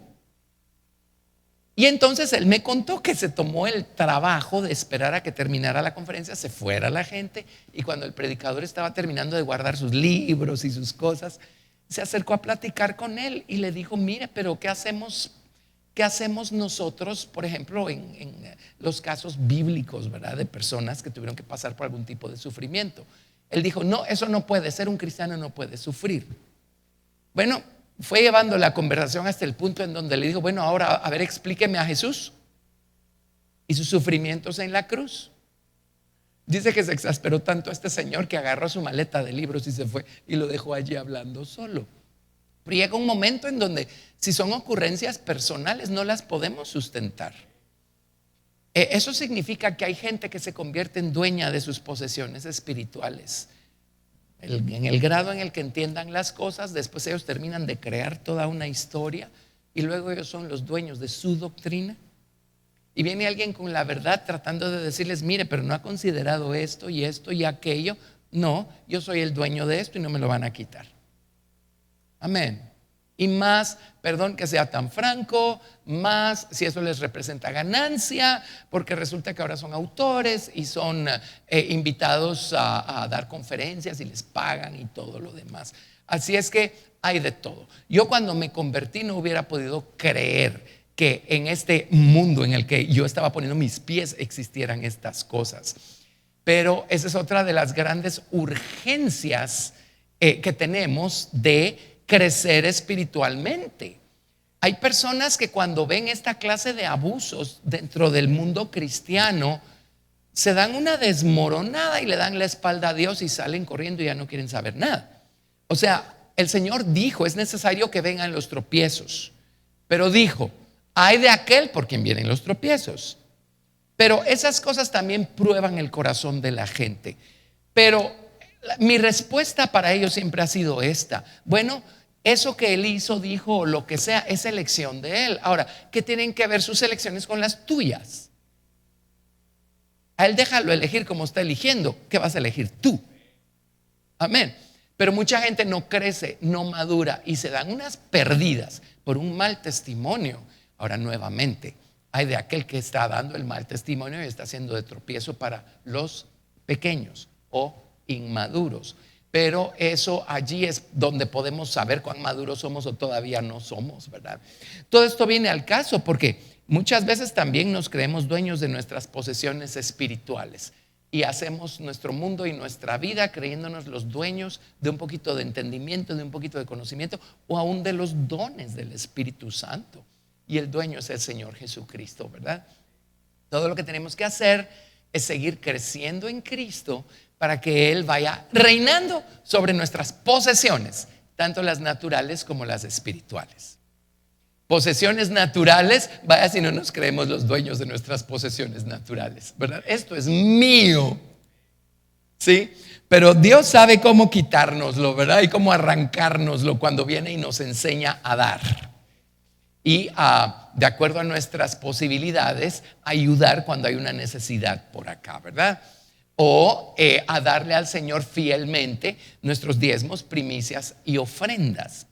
Speaker 1: Y entonces él me contó que se tomó el trabajo de esperar a que terminara la conferencia, se fuera la gente, y cuando el predicador estaba terminando de guardar sus libros y sus cosas, se acercó a platicar con él y le dijo: mire, pero ¿qué hacemos nosotros, por ejemplo, en los casos bíblicos, ¿verdad?, de personas que tuvieron que pasar por algún tipo de sufrimiento? Él dijo: no, eso no puede ser, un cristiano no puede sufrir. Bueno, fue llevando la conversación hasta el punto en donde le dijo: bueno, ahora a ver, explíqueme a Jesús y sus sufrimientos en la cruz. Dice que se exasperó tanto a este señor que agarró su maleta de libros y se fue y lo dejó allí hablando solo. Pero llega un momento en donde, si son ocurrencias personales, no las podemos sustentar. Eso significa que hay gente que se convierte en dueña de sus posesiones espirituales. En el grado en el que entiendan las cosas, después ellos terminan de crear toda una historia y luego ellos son los dueños de su doctrina. Y viene alguien con la verdad tratando de decirles: mire, pero no ha considerado esto y aquello. No, yo soy el dueño de esto y no me lo van a quitar. Amén. Y más, perdón que sea tan franco, más si eso les representa ganancia, porque resulta que ahora son autores y son invitados a dar conferencias y les pagan y todo lo demás. Así es que hay de todo. Yo cuando me convertí no hubiera podido creer que en este mundo en el que yo estaba poniendo mis pies existieran estas cosas. Pero esa es otra de las grandes urgencias que tenemos de crecer espiritualmente. Hay personas que cuando ven esta clase de abusos dentro del mundo cristiano, se dan una desmoronada y le dan la espalda a Dios y salen corriendo y ya no quieren saber nada. O sea, el Señor dijo, es necesario que vengan los tropiezos, pero dijo, hay de aquel por quien vienen los tropiezos. Pero esas cosas también prueban el corazón de la gente. Pero mi respuesta para ellos siempre ha sido esta: bueno, eso que él hizo, dijo, o lo que sea, es elección de él. Ahora, ¿qué tienen que ver sus elecciones con las tuyas? A él déjalo elegir como está eligiendo. ¿Qué vas a elegir tú? Amén. Pero mucha gente no crece, no madura y se dan unas perdidas por un mal testimonio. Ahora, nuevamente, hay de aquel que está dando el mal testimonio y está haciendo de tropiezo para los pequeños o inmaduros. Pero eso, allí es donde podemos saber cuán maduros somos o todavía no somos, ¿verdad? Todo esto viene al caso porque muchas veces también nos creemos dueños de nuestras posesiones espirituales y hacemos nuestro mundo y nuestra vida creyéndonos los dueños de un poquito de entendimiento, de un poquito de conocimiento o aún de los dones del Espíritu Santo. Y el dueño es el Señor Jesucristo, ¿verdad? Todo lo que tenemos que hacer es seguir creciendo en Cristo para que Él vaya reinando sobre nuestras posesiones, tanto las naturales como las espirituales. Posesiones naturales, vaya si no nos creemos los dueños de nuestras posesiones naturales, ¿verdad? Esto es mío, ¿sí? Pero Dios sabe cómo quitárnoslo, ¿verdad? Y cómo arrancárnoslo cuando viene y nos enseña a dar. Y de acuerdo a nuestras posibilidades, ayudar cuando hay una necesidad por acá, ¿verdad? O a darle al Señor fielmente nuestros diezmos, primicias y ofrendas.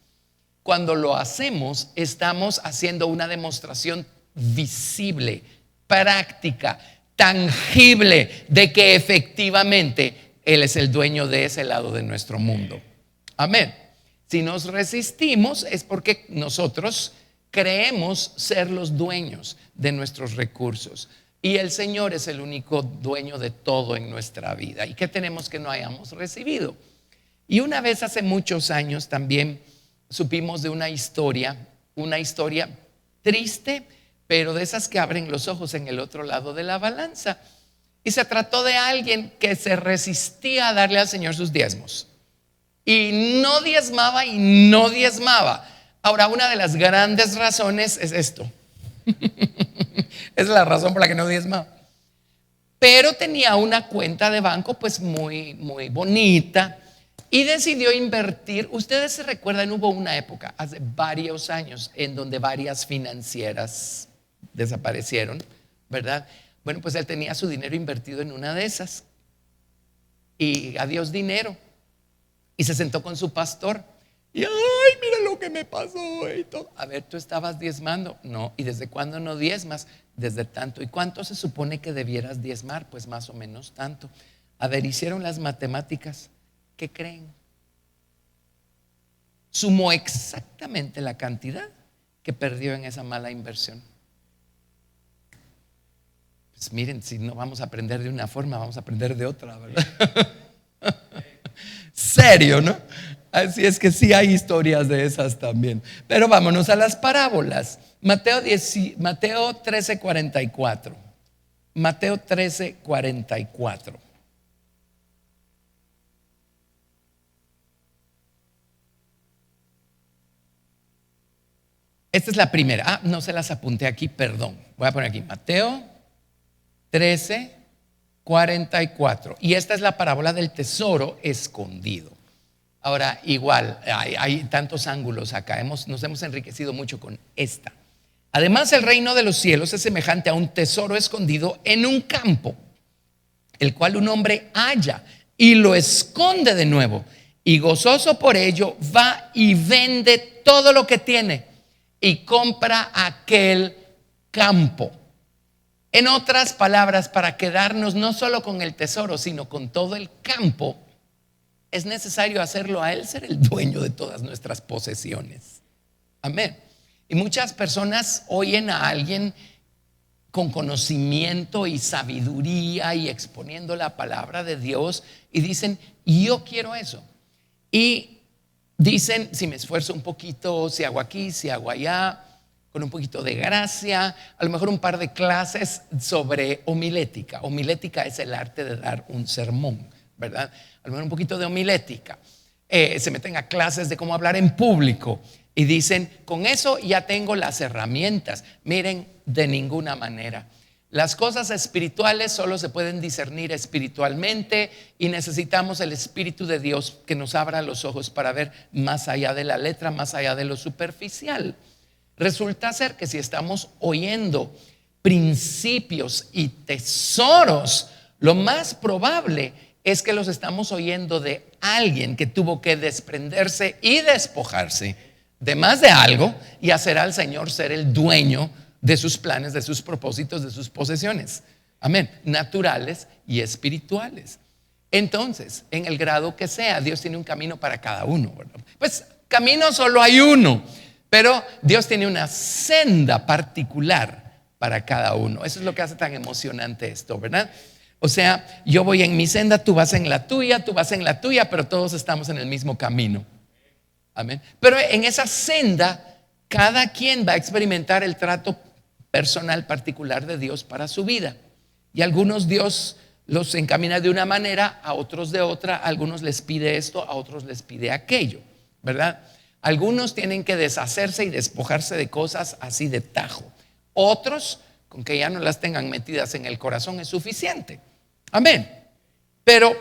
Speaker 1: Cuando lo hacemos, estamos haciendo una demostración visible, práctica, tangible de que efectivamente Él es el dueño de ese lado de nuestro mundo. Amén. Si nos resistimos es porque nosotros creemos ser los dueños de nuestros recursos y el Señor es el único dueño de todo en nuestra vida. ¿Y qué tenemos que no hayamos recibido? Y una vez hace muchos años también supimos de una historia triste, pero de esas que abren los ojos en el otro lado de la balanza. Y se trató de alguien que se resistía a darle al Señor sus diezmos y no diezmaba y no diezmaba. Ahora, una de las grandes razones es esto. Es la razón por la que no diezmaba. Pero tenía una cuenta de banco pues muy, muy bonita y decidió invertir. Ustedes se recuerdan, hubo una época hace varios años en donde varias financieras desaparecieron, ¿verdad? Bueno, pues él tenía su dinero invertido en una de esas y adiós dinero. Y se sentó con su pastor y ay, mira lo que me pasó y todo. A ver, ¿tú estabas diezmando? No. ¿Y desde cuándo no diezmas? Desde tanto. ¿Y cuánto se supone que debieras diezmar? Pues más o menos tanto. A ver, hicieron las matemáticas. ¿Qué creen? Sumó exactamente la cantidad que perdió en esa mala inversión. Pues miren, si no vamos a aprender de una forma, vamos a aprender de otra, ¿verdad? Serio, ¿no? Así es que sí hay historias de esas también. Pero vámonos a las parábolas. Mateo 13:44. Mateo 13:44. Esta es la primera. No se las apunté aquí, perdón. Voy a poner aquí Mateo 13:44. Y esta es la parábola del tesoro escondido. Ahora, igual, hay tantos ángulos acá. Nos hemos enriquecido mucho con esta. Además, el reino de los cielos es semejante a un tesoro escondido en un campo, el cual un hombre halla y lo esconde de nuevo. Y gozoso por ello, va y vende todo lo que tiene y compra aquel campo. En otras palabras, para quedarnos no solo con el tesoro, sino con todo el campo, es necesario hacerlo a Él ser el dueño de todas nuestras posesiones. Amén. Y muchas personas oyen a alguien con conocimiento y sabiduría y exponiendo la palabra de Dios y dicen, yo quiero eso. Y dicen, si me esfuerzo un poquito, si hago aquí, si hago allá, con un poquito de gracia, a lo mejor un par de clases sobre homilética. Homilética es el arte de dar un sermón, ¿verdad? A lo mejor un poquito de homilética. Se meten a clases de cómo hablar en público y dicen, con eso ya tengo las herramientas. Miren, de ninguna manera. Las cosas espirituales solo se pueden discernir espiritualmente y necesitamos el Espíritu de Dios que nos abra los ojos para ver más allá de la letra, más allá de lo superficial. Resulta ser que si estamos oyendo principios y tesoros, lo más probable es que los estamos oyendo de alguien que tuvo que desprenderse y despojarse de más de algo y hacer al Señor ser el dueño de sus planes, de sus propósitos, de sus posesiones. Amén. Naturales y espirituales. Entonces, en el grado que sea, Dios tiene un camino para cada uno, ¿verdad? Pues camino solo hay uno, pero Dios tiene una senda particular para cada uno. Eso es lo que hace tan emocionante esto, ¿verdad? O sea, yo voy en mi senda, tú vas en la tuya, tú vas en la tuya, pero todos estamos en el mismo camino. Amén. Pero en esa senda, cada quien va a experimentar el trato personal particular de Dios para su vida. Y algunos Dios los encamina de una manera, a otros de otra. A algunos les pide esto, a otros les pide aquello, ¿verdad? Algunos tienen que deshacerse y despojarse de cosas así de tajo. Otros, con que ya no las tengan metidas en el corazón es suficiente. Amén. Pero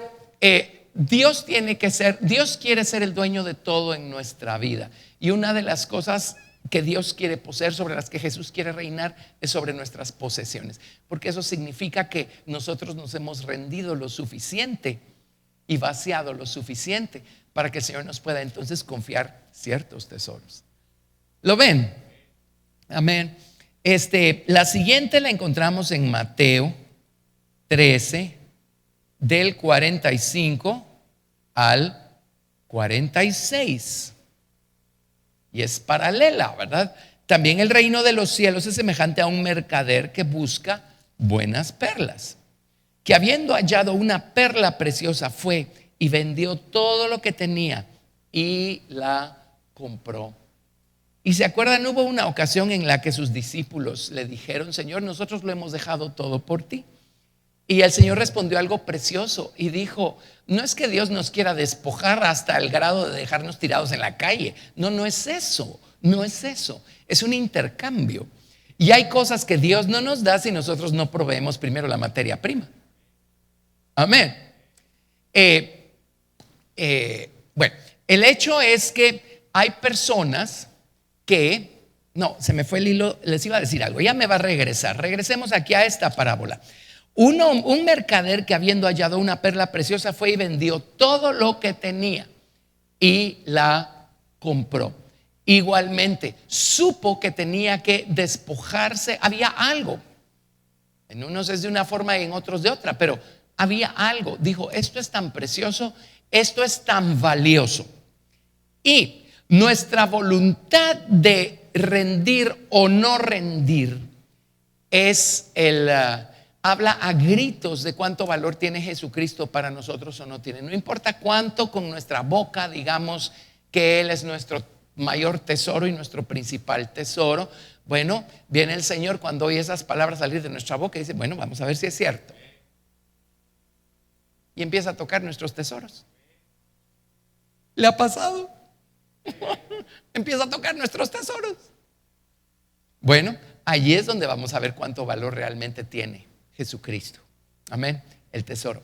Speaker 1: Dios quiere ser el dueño de todo en nuestra vida. Y una de las cosas que Dios quiere poseer, sobre las que Jesús quiere reinar, es sobre nuestras posesiones. Porque eso significa que nosotros nos hemos rendido lo suficiente y vaciado lo suficiente para que el Señor nos pueda entonces confiar ciertos tesoros. ¿Lo ven? Amén. La siguiente la encontramos en Mateo 13, del 45 al 46. Y es paralela, ¿verdad? También el reino de los cielos es semejante a un mercader que busca buenas perlas, que habiendo hallado una perla preciosa fue y vendió todo lo que tenía y la compró. Y se acuerdan, hubo una ocasión en la que sus discípulos le dijeron, Señor, nosotros lo hemos dejado todo por ti. Y el Señor respondió algo precioso y dijo, no es que Dios nos quiera despojar hasta el grado de dejarnos tirados en la calle. No, no es eso, no es eso. Es un intercambio. Y hay cosas que Dios no nos da si nosotros no proveemos primero la materia prima. Amén. Bueno, el hecho es que hay personas que, no, se me fue el hilo, les iba a decir algo, ya me va a regresar. Regresemos aquí a esta parábola. Un mercader que habiendo hallado una perla preciosa fue y vendió todo lo que tenía y la compró. Igualmente, supo que tenía que despojarse, había algo. En unos es de una forma y en otros de otra, pero había algo. Dijo, esto es tan precioso, esto es tan valioso. Y nuestra voluntad de rendir o no rendir es habla a gritos de cuánto valor tiene Jesucristo para nosotros o no tiene. No importa cuánto con nuestra boca digamos que Él es nuestro mayor tesoro y nuestro principal tesoro. Bueno, viene el Señor cuando oye esas palabras salir de nuestra boca y dice, bueno, vamos a ver si es cierto. Y empieza a tocar nuestros tesoros. ¿Le ha pasado? Empieza a tocar nuestros tesoros. Bueno, allí es donde vamos a ver cuánto valor realmente tiene Jesucristo. Amén. El tesoro,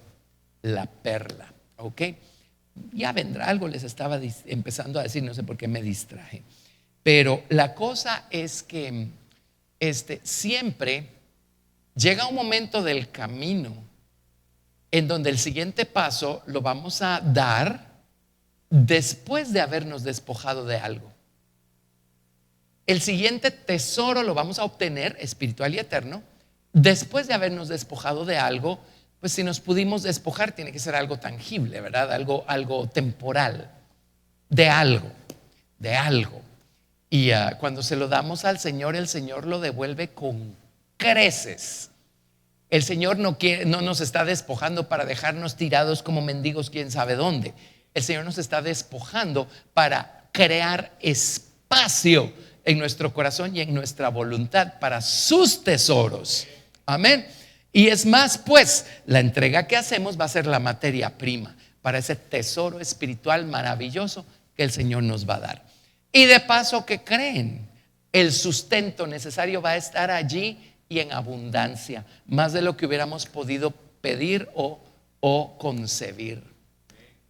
Speaker 1: la perla. Ok. Ya vendrá algo, les estaba empezando a decir, no sé por qué me distraje. Pero la cosa es que siempre llega un momento del camino en donde el siguiente paso lo vamos a dar después de habernos despojado de algo. El siguiente tesoro lo vamos a obtener espiritual y eterno después de habernos despojado de algo. Pues si nos pudimos despojar tiene que ser algo tangible, ¿verdad? Algo temporal, de algo. Y cuando se lo damos al Señor, el Señor lo devuelve con creces. El Señor no nos está despojando para dejarnos tirados como mendigos quién sabe dónde. El Señor nos está despojando para crear espacio en nuestro corazón y en nuestra voluntad para sus tesoros. Amén. Y es más, pues, la entrega que hacemos va a ser la materia prima para ese tesoro espiritual maravilloso que el Señor nos va a dar. Y de paso, ¿qué creen? El sustento necesario va a estar allí y en abundancia, más de lo que hubiéramos podido pedir o concebir.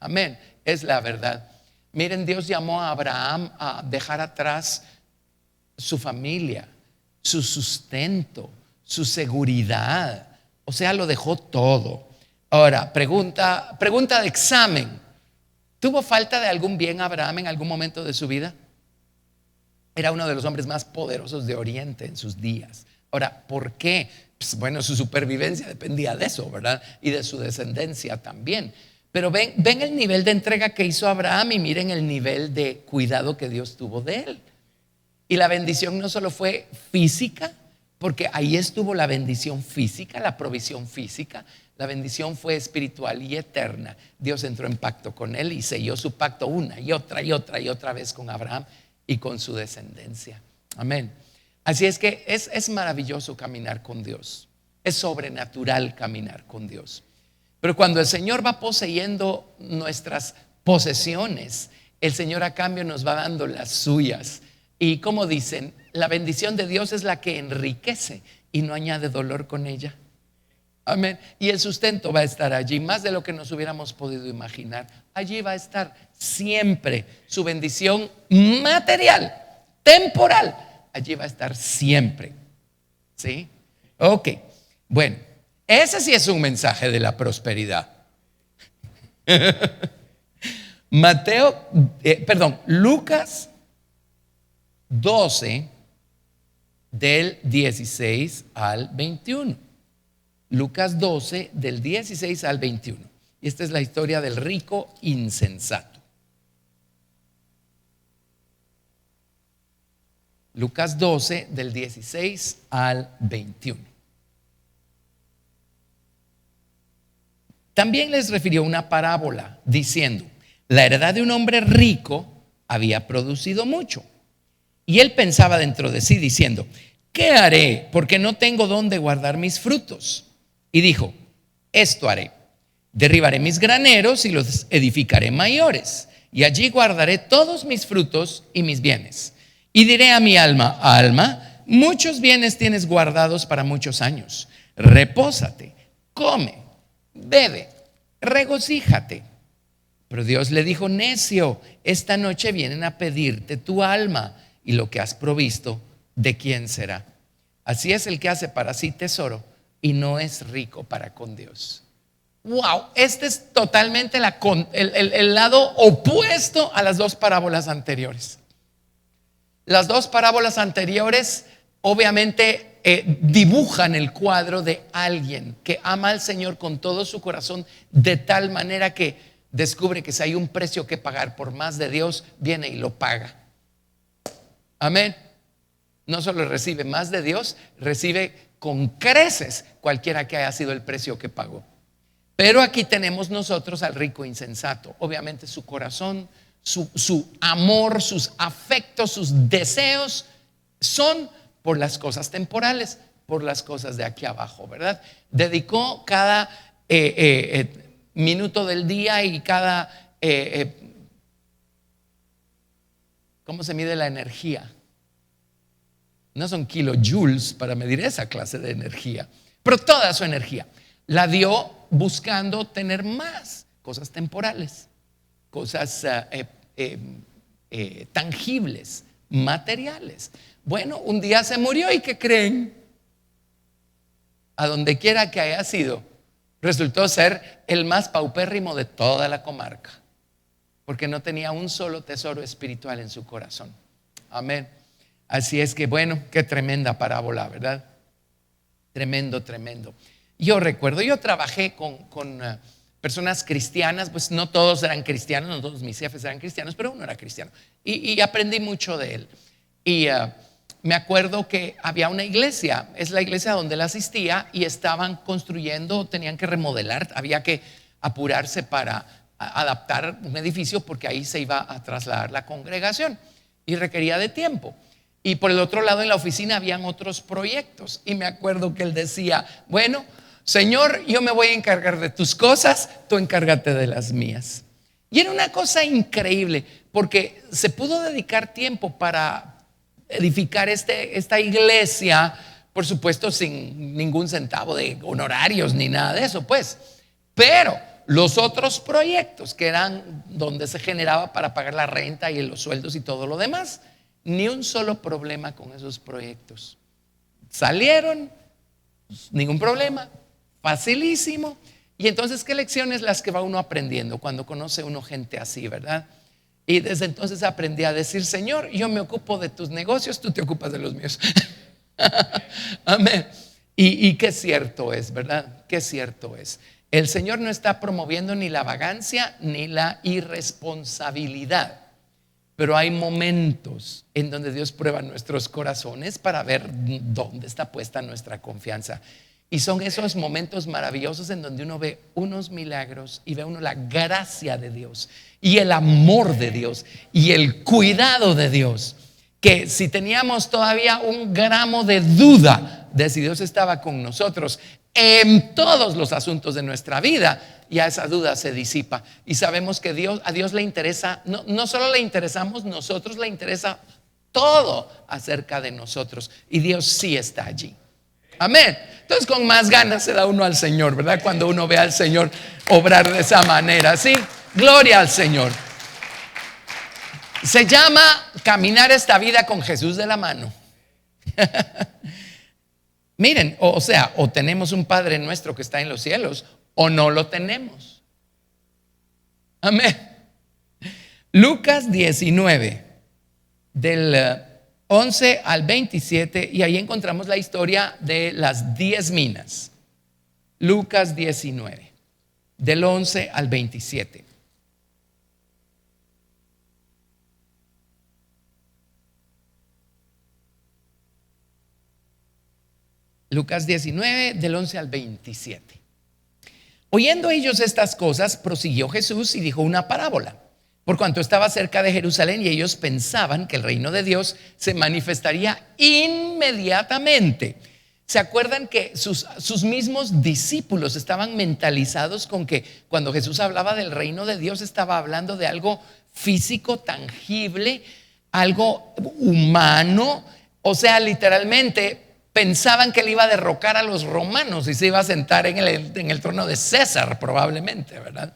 Speaker 1: Amén, es la verdad. Miren, Dios llamó a Abraham a dejar atrás su familia, su sustento, su seguridad. O sea, lo dejó todo. Ahora, pregunta de examen. ¿Tuvo falta de algún bien Abraham en algún momento de su vida? Era uno de los hombres más poderosos de Oriente en sus días. Ahora, ¿por qué? Pues bueno, su supervivencia dependía de eso, ¿verdad? Y de su descendencia también. Pero ven el nivel de entrega que hizo Abraham y miren el nivel de cuidado que Dios tuvo de él. Y la bendición no solo fue física, porque ahí estuvo la bendición física, la provisión física. La bendición fue espiritual y eterna. Dios entró en pacto con él y selló su pacto una y otra y otra y otra vez con Abraham y con su descendencia. Amén. Así es que es maravilloso caminar con Dios. Es sobrenatural caminar con Dios. Pero cuando el Señor va poseyendo nuestras posesiones, el Señor a cambio nos va dando las suyas. Y como dicen, la bendición de Dios es la que enriquece y no añade dolor con ella. Amén. Y el sustento va a estar allí, más de lo que nos hubiéramos podido imaginar. Allí va a estar siempre su bendición material, temporal. Allí va a estar siempre. ¿Sí? Ok. Bueno, ese sí es un mensaje de la prosperidad. Lucas 12 del 16 al 21. Lucas 12 del 16 al 21. Y esta es la historia del rico insensato. Lucas 12 del 16 al 21. También les refirió una parábola diciendo: la heredad de un hombre rico había producido mucho. Y él pensaba dentro de sí diciendo: ¿qué haré? Porque no tengo dónde guardar mis frutos. Y dijo: esto haré: derribaré mis graneros y los edificaré mayores, y allí guardaré todos mis frutos y mis bienes. Y diré a mi alma: alma, muchos bienes tienes guardados para muchos años. Repósate, come, bebe, regocíjate. Pero Dios le dijo: necio, esta noche vienen a pedirte tu alma, y lo que has provisto, ¿de quién será? Así es el que hace para sí tesoro y no es rico para con Dios. Wow, este es totalmente el lado opuesto a las dos parábolas anteriores. Las dos parábolas anteriores obviamente dibujan el cuadro de alguien que ama al Señor con todo su corazón, de tal manera que descubre que si hay un precio que pagar por más de Dios, viene y lo paga. Amén. No solo recibe más de Dios, recibe con creces cualquiera que haya sido el precio que pagó. Pero aquí tenemos nosotros al rico insensato. Obviamente su corazón, su amor, sus afectos, sus deseos son por las cosas temporales, por las cosas de aquí abajo, ¿verdad? Dedicó cada minuto del día y cada ¿cómo se mide la energía? No son kilojoules para medir esa clase de energía, pero toda su energía la dio buscando tener más cosas temporales, cosas tangibles, materiales. Bueno, un día se murió y ¿qué creen? A donde quiera que haya sido, resultó ser el más paupérrimo de toda la comarca, porque no tenía un solo tesoro espiritual en su corazón. Amén. Así es que bueno, qué tremenda parábola, ¿verdad? Tremendo, tremendo. Yo recuerdo, yo trabajé con personas cristianas, pues no todos eran cristianos, no todos mis jefes eran cristianos, pero uno era cristiano y aprendí mucho de él. Y me acuerdo que había una iglesia, es la iglesia donde él asistía, y estaban construyendo, tenían que remodelar, había que apurarse para adaptar un edificio porque ahí se iba a trasladar la congregación y requería de tiempo. Y por el otro lado, en la oficina habían otros proyectos, y me acuerdo que él decía: bueno, Señor, yo me voy a encargar de tus cosas, tú encárgate de las mías. Y era una cosa increíble, porque se pudo dedicar tiempo para edificar esta iglesia, por supuesto sin ningún centavo de honorarios ni nada de eso, pues. Pero los otros proyectos, que eran donde se generaba para pagar la renta y los sueldos y todo lo demás, ni un solo problema con esos proyectos. Salieron, ningún problema, facilísimo. Y entonces, ¿qué lecciones las que va uno aprendiendo cuando conoce uno gente así, verdad? Y desde entonces aprendí a decir: Señor, yo me ocupo de tus negocios, tú te ocupas de los míos. Amén. Y qué cierto es, ¿verdad? Qué cierto es. El Señor no está promoviendo ni la vagancia ni la irresponsabilidad, pero hay momentos en donde Dios prueba nuestros corazones para ver dónde está puesta nuestra confianza. Y son esos momentos maravillosos en donde uno ve unos milagros y ve uno la gracia de Dios y el amor de Dios y el cuidado de Dios, que si teníamos todavía un gramo de duda de si Dios estaba con nosotros en todos los asuntos de nuestra vida, ya esa duda se disipa y sabemos que a Dios le interesa, no solo le interesamos nosotros, le interesa todo acerca de nosotros, y Dios sí está allí. Amén. Entonces, con más ganas se da uno al Señor, ¿verdad? Cuando uno ve al Señor obrar de esa manera, ¿sí? Gloria al Señor. Se llama caminar esta vida con Jesús de la mano. Miren, o sea, o tenemos un Padre nuestro que está en los cielos, o no lo tenemos. Amén. Lucas 19, del 11 al 27, y ahí encontramos la historia de las 10 minas. Lucas 19, del 11 al 27. Lucas 19, del 11 al 27. Oyendo ellos estas cosas, prosiguió Jesús y dijo una parábola, por cuanto estaba cerca de Jerusalén y ellos pensaban que el reino de Dios se manifestaría inmediatamente. ¿Se acuerdan que sus mismos discípulos estaban mentalizados con que cuando Jesús hablaba del reino de Dios estaba hablando de algo físico, tangible, algo humano? O sea, literalmente pensaban que él iba a derrocar a los romanos y se iba a sentar en el trono de César, probablemente, ¿verdad?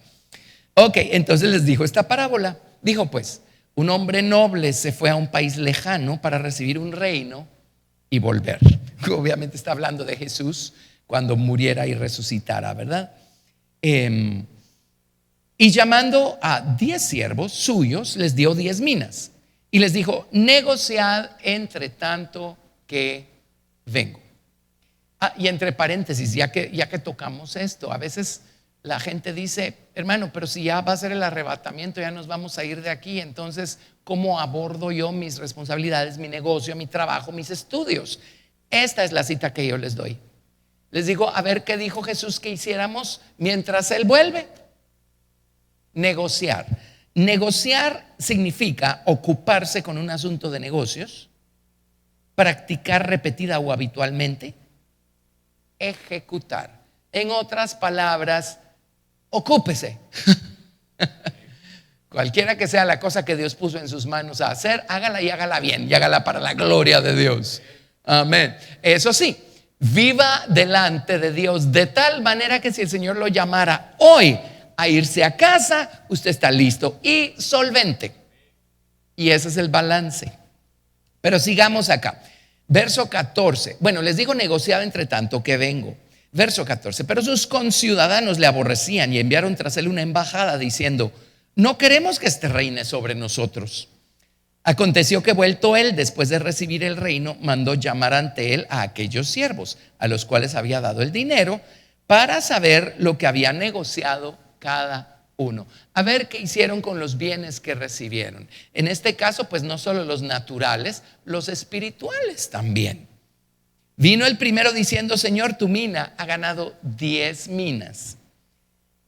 Speaker 1: Ok, entonces les dijo esta parábola. Dijo pues: un hombre noble se fue a un país lejano para recibir un reino y volver. Obviamente está hablando de Jesús cuando muriera y resucitara, ¿verdad? Y llamando a 10 siervos suyos, les dio 10 minas y les dijo: negociad entre tanto que vengo. Y entre paréntesis, ya que tocamos esto, a veces la gente dice: hermano, pero si ya va a ser el arrebatamiento, ya nos vamos a ir de aquí, entonces ¿cómo abordo yo mis responsabilidades, mi negocio, mi trabajo, mis estudios? Esta es la cita que yo les doy. Les digo: a ver qué dijo Jesús que hiciéramos mientras Él vuelve. Negociar. Negociar significa ocuparse con un asunto de negocios, practicar repetida o habitualmente, ejecutar. En otras palabras, ocúpese. Cualquiera que sea la cosa que Dios puso en sus manos a hacer, hágala y hágala bien, y hágala para la gloria de Dios. Amén. Eso sí, viva delante de Dios de tal manera que si el Señor lo llamara hoy a irse a casa, usted está listo y solvente. Y ese es el balance. Pero sigamos acá. Verso 14. Bueno, les digo: negociad entre tanto que vengo. Verso 14. Pero sus conciudadanos le aborrecían y enviaron tras él una embajada diciendo: no queremos que este reine sobre nosotros. Aconteció que vuelto él, después de recibir el reino, mandó llamar ante él a aquellos siervos a los cuales había dado el dinero, para saber lo que había negociado cada 1. A ver qué hicieron con los bienes que recibieron. En este caso, pues no solo los naturales, los espirituales también. Vino el primero diciendo: Señor, tu mina ha ganado 10 minas.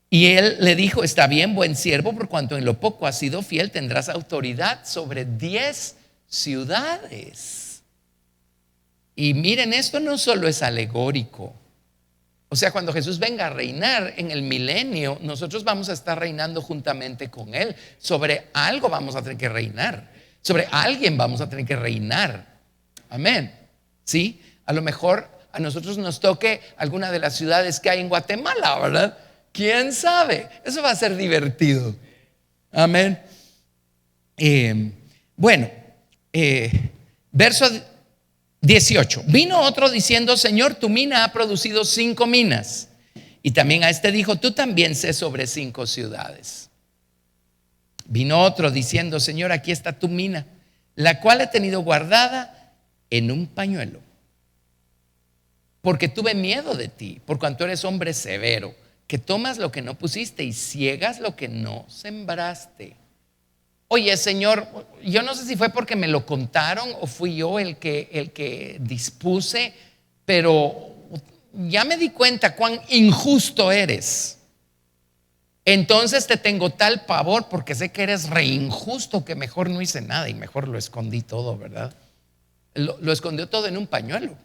Speaker 1: Y él le dijo: está bien, buen siervo, por cuanto en lo poco has sido fiel, tendrás autoridad sobre 10 ciudades. Y miren, esto no solo es alegórico. O sea, cuando Jesús venga a reinar en el milenio, nosotros vamos a estar reinando juntamente con Él. Sobre algo vamos a tener que reinar. Sobre alguien vamos a tener que reinar. Amén. ¿Sí? A lo mejor a nosotros nos toque alguna de las ciudades que hay en Guatemala, ¿verdad? ¿Quién sabe? Eso va a ser divertido. Amén. Verso 18. Vino otro diciendo: Señor, tu mina ha producido 5 minas. Y también a este dijo: tú también sé sobre 5 ciudades. Vino otro diciendo: Señor, aquí está tu mina, la cual he tenido guardada en un pañuelo, porque tuve miedo de ti, por cuanto eres hombre severo, que tomas lo que no pusiste y ciegas lo que no sembraste. Oye, Señor, yo no sé si fue porque me lo contaron o fui yo el que dispuse, pero ya me di cuenta cuán injusto eres. Entonces te tengo tal pavor porque sé que eres re injusto que mejor no hice nada y mejor lo escondí todo, ¿verdad? Lo escondió todo en un pañuelo.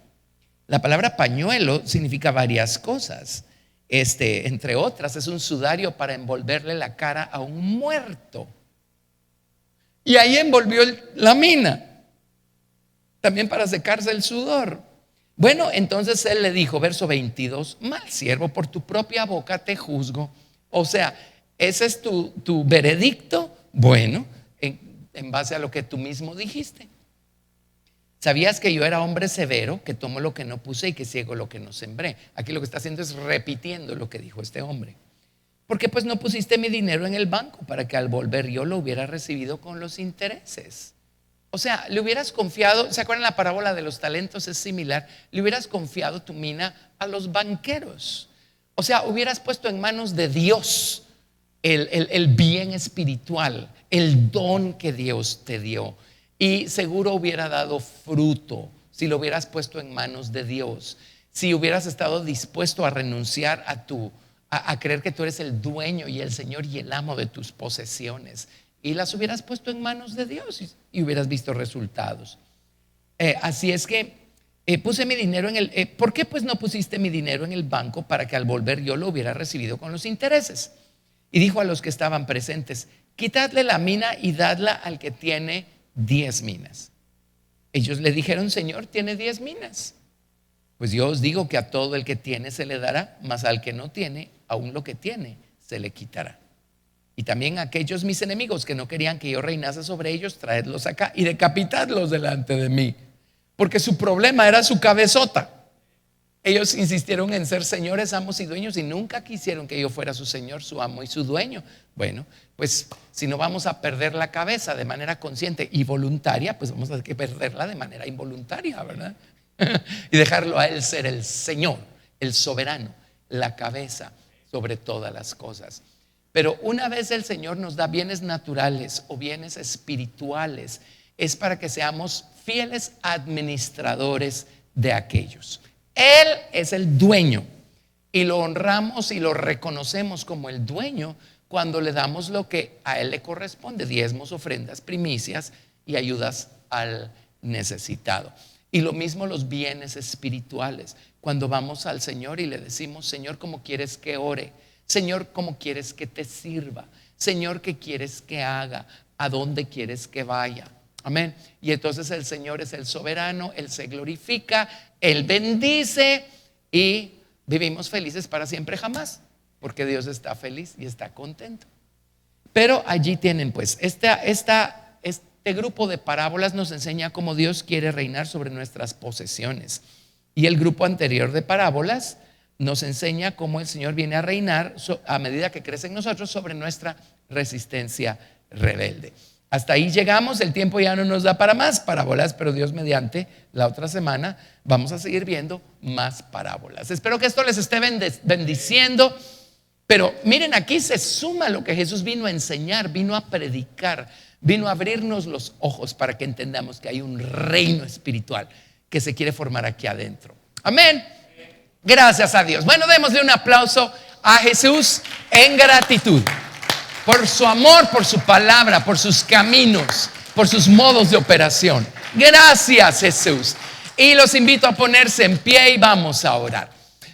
Speaker 1: La palabra pañuelo significa varias cosas. Entre otras, es un sudario para envolverle la cara a un muerto. Y ahí envolvió la mina, también para secarse el sudor. Bueno, entonces él le dijo, verso 22: mal siervo, por tu propia boca te juzgo. O sea, ese es tu veredicto. Bueno, en base a lo que tú mismo dijiste. ¿Sabías que yo era hombre severo, que tomo lo que no puse y que ciego lo que no sembré? Aquí lo que está haciendo es repitiendo lo que dijo este hombre. Porque pues no pusiste mi dinero en el banco para que al volver yo lo hubiera recibido con los intereses. O sea, le hubieras confiado, ¿se acuerdan la parábola de los talentos? Es similar. Le hubieras confiado tu mina a los banqueros. O sea, hubieras puesto en manos de Dios el bien espiritual, el don que Dios te dio. Y seguro hubiera dado fruto si lo hubieras puesto en manos de Dios. Si hubieras estado dispuesto a renunciar a creer que tú eres el dueño y el Señor y el amo de tus posesiones, y las hubieras puesto en manos de Dios y hubieras visto resultados. Así es que puse mi dinero en el ¿por qué pues no pusiste mi dinero en el banco para que al volver yo lo hubiera recibido con los intereses? Y dijo a los que estaban presentes: quitadle la mina y dadla al que tiene 10 minas. Ellos le dijeron: Señor, tiene 10 minas. Pues yo os digo que a todo el que tiene se le dará, mas al que no tiene, aún lo que tiene se le quitará. Y también a aquellos mis enemigos que no querían que yo reinase sobre ellos, traedlos acá y decapitadlos delante de mí. Porque su problema era su cabezota. Ellos insistieron en ser señores, amos y dueños, y nunca quisieron que yo fuera su señor, su amo y su dueño. Bueno, pues si no vamos a perder la cabeza de manera consciente y voluntaria, pues vamos a tener que perderla de manera involuntaria, ¿verdad? Y dejarlo a él ser el Señor, el soberano, la cabeza sobre todas las cosas. Pero una vez el Señor nos da bienes naturales o bienes espirituales, es para que seamos fieles administradores de aquellos. Él es el dueño y lo honramos y lo reconocemos como el dueño cuando le damos lo que a él le corresponde: diezmos, ofrendas, primicias y ayudas al necesitado. Y lo mismo los bienes espirituales, cuando vamos al Señor y le decimos: Señor, ¿cómo quieres que ore? Señor, ¿cómo quieres que te sirva? Señor, ¿qué quieres que haga? ¿A dónde quieres que vaya? Amén. Y entonces el Señor es el soberano, Él se glorifica, Él bendice y vivimos felices para siempre jamás, porque Dios está feliz y está contento. Pero allí tienen pues este grupo de parábolas nos enseña cómo Dios quiere reinar sobre nuestras posesiones. Y el grupo anterior de parábolas nos enseña cómo el Señor viene a reinar a medida que crece en nosotros sobre nuestra resistencia rebelde. Hasta ahí llegamos, el tiempo ya no nos da para más parábolas, pero Dios mediante, la otra semana vamos a seguir viendo más parábolas. Espero que esto les esté bendiciendo Pero miren, aquí se suma lo que Jesús vino a enseñar, vino a predicar, vino a abrirnos los ojos para que entendamos que hay un reino espiritual que se quiere formar aquí adentro. Amén. Gracias a Dios. Bueno, démosle un aplauso a Jesús en gratitud por su amor, por su palabra, por sus caminos, por sus modos de operación. Gracias, Jesús. Y los invito a ponerse en pie y vamos a orar.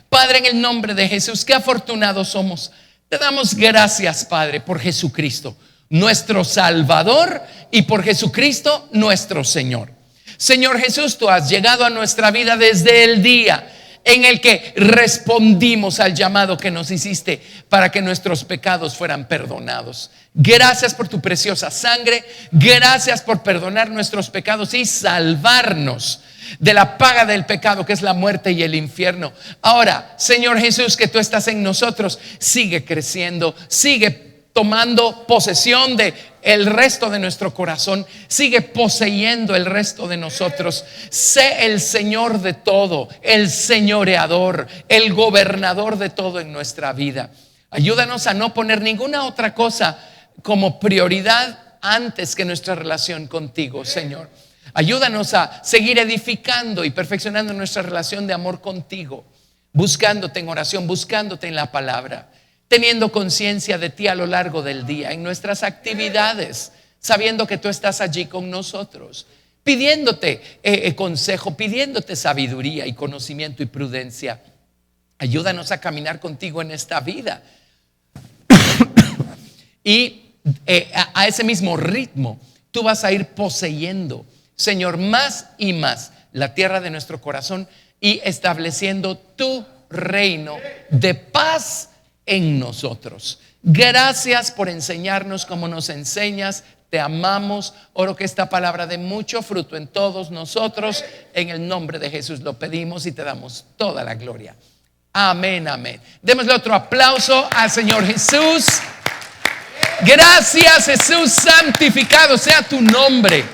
Speaker 1: Padre, en el nombre de Jesús, qué afortunados somos. Te damos gracias, Padre, por Jesucristo, nuestro Salvador, y por Jesucristo, nuestro Señor. Señor Jesús, tú has llegado a nuestra vida desde el día en el que respondimos al llamado que nos hiciste para que nuestros pecados fueran perdonados. Gracias por tu preciosa sangre. Gracias por perdonar nuestros pecados y salvarnos de la paga del pecado, que es la muerte y el infierno. Ahora, Señor Jesús, que tú estás en nosotros, sigue creciendo, sigue tomando posesión de el resto de nuestro corazón, sigue poseyendo el resto de nosotros. Sé el Señor de todo, el señoreador, el gobernador de todo en nuestra vida. Ayúdanos a no poner ninguna otra cosa como prioridad antes que nuestra relación contigo, Señor. Ayúdanos a seguir edificando y perfeccionando nuestra relación de amor contigo, buscándote en oración, buscándote en la palabra, teniendo conciencia de ti a lo largo del día, en nuestras actividades, sabiendo que tú estás allí con nosotros, pidiéndote consejo, pidiéndote sabiduría y conocimiento y prudencia. Ayúdanos a caminar contigo en esta vida. Y a ese mismo ritmo tú vas a ir poseyendo, Señor, más y más la tierra de nuestro corazón y estableciendo tu reino de paz en nosotros. Gracias por enseñarnos como nos enseñas. Te amamos. Oro que esta palabra dé mucho fruto en todos nosotros. En el nombre de Jesús lo pedimos y te damos toda la gloria. Amén, amén. Démosle otro aplauso al Señor Jesús. Gracias, Jesús, santificado sea tu nombre.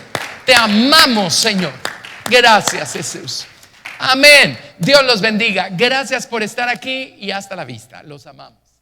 Speaker 1: Te amamos, Señor. Gracias, Jesús. Amén. Dios los bendiga. Gracias por estar aquí y hasta la vista. Los amamos.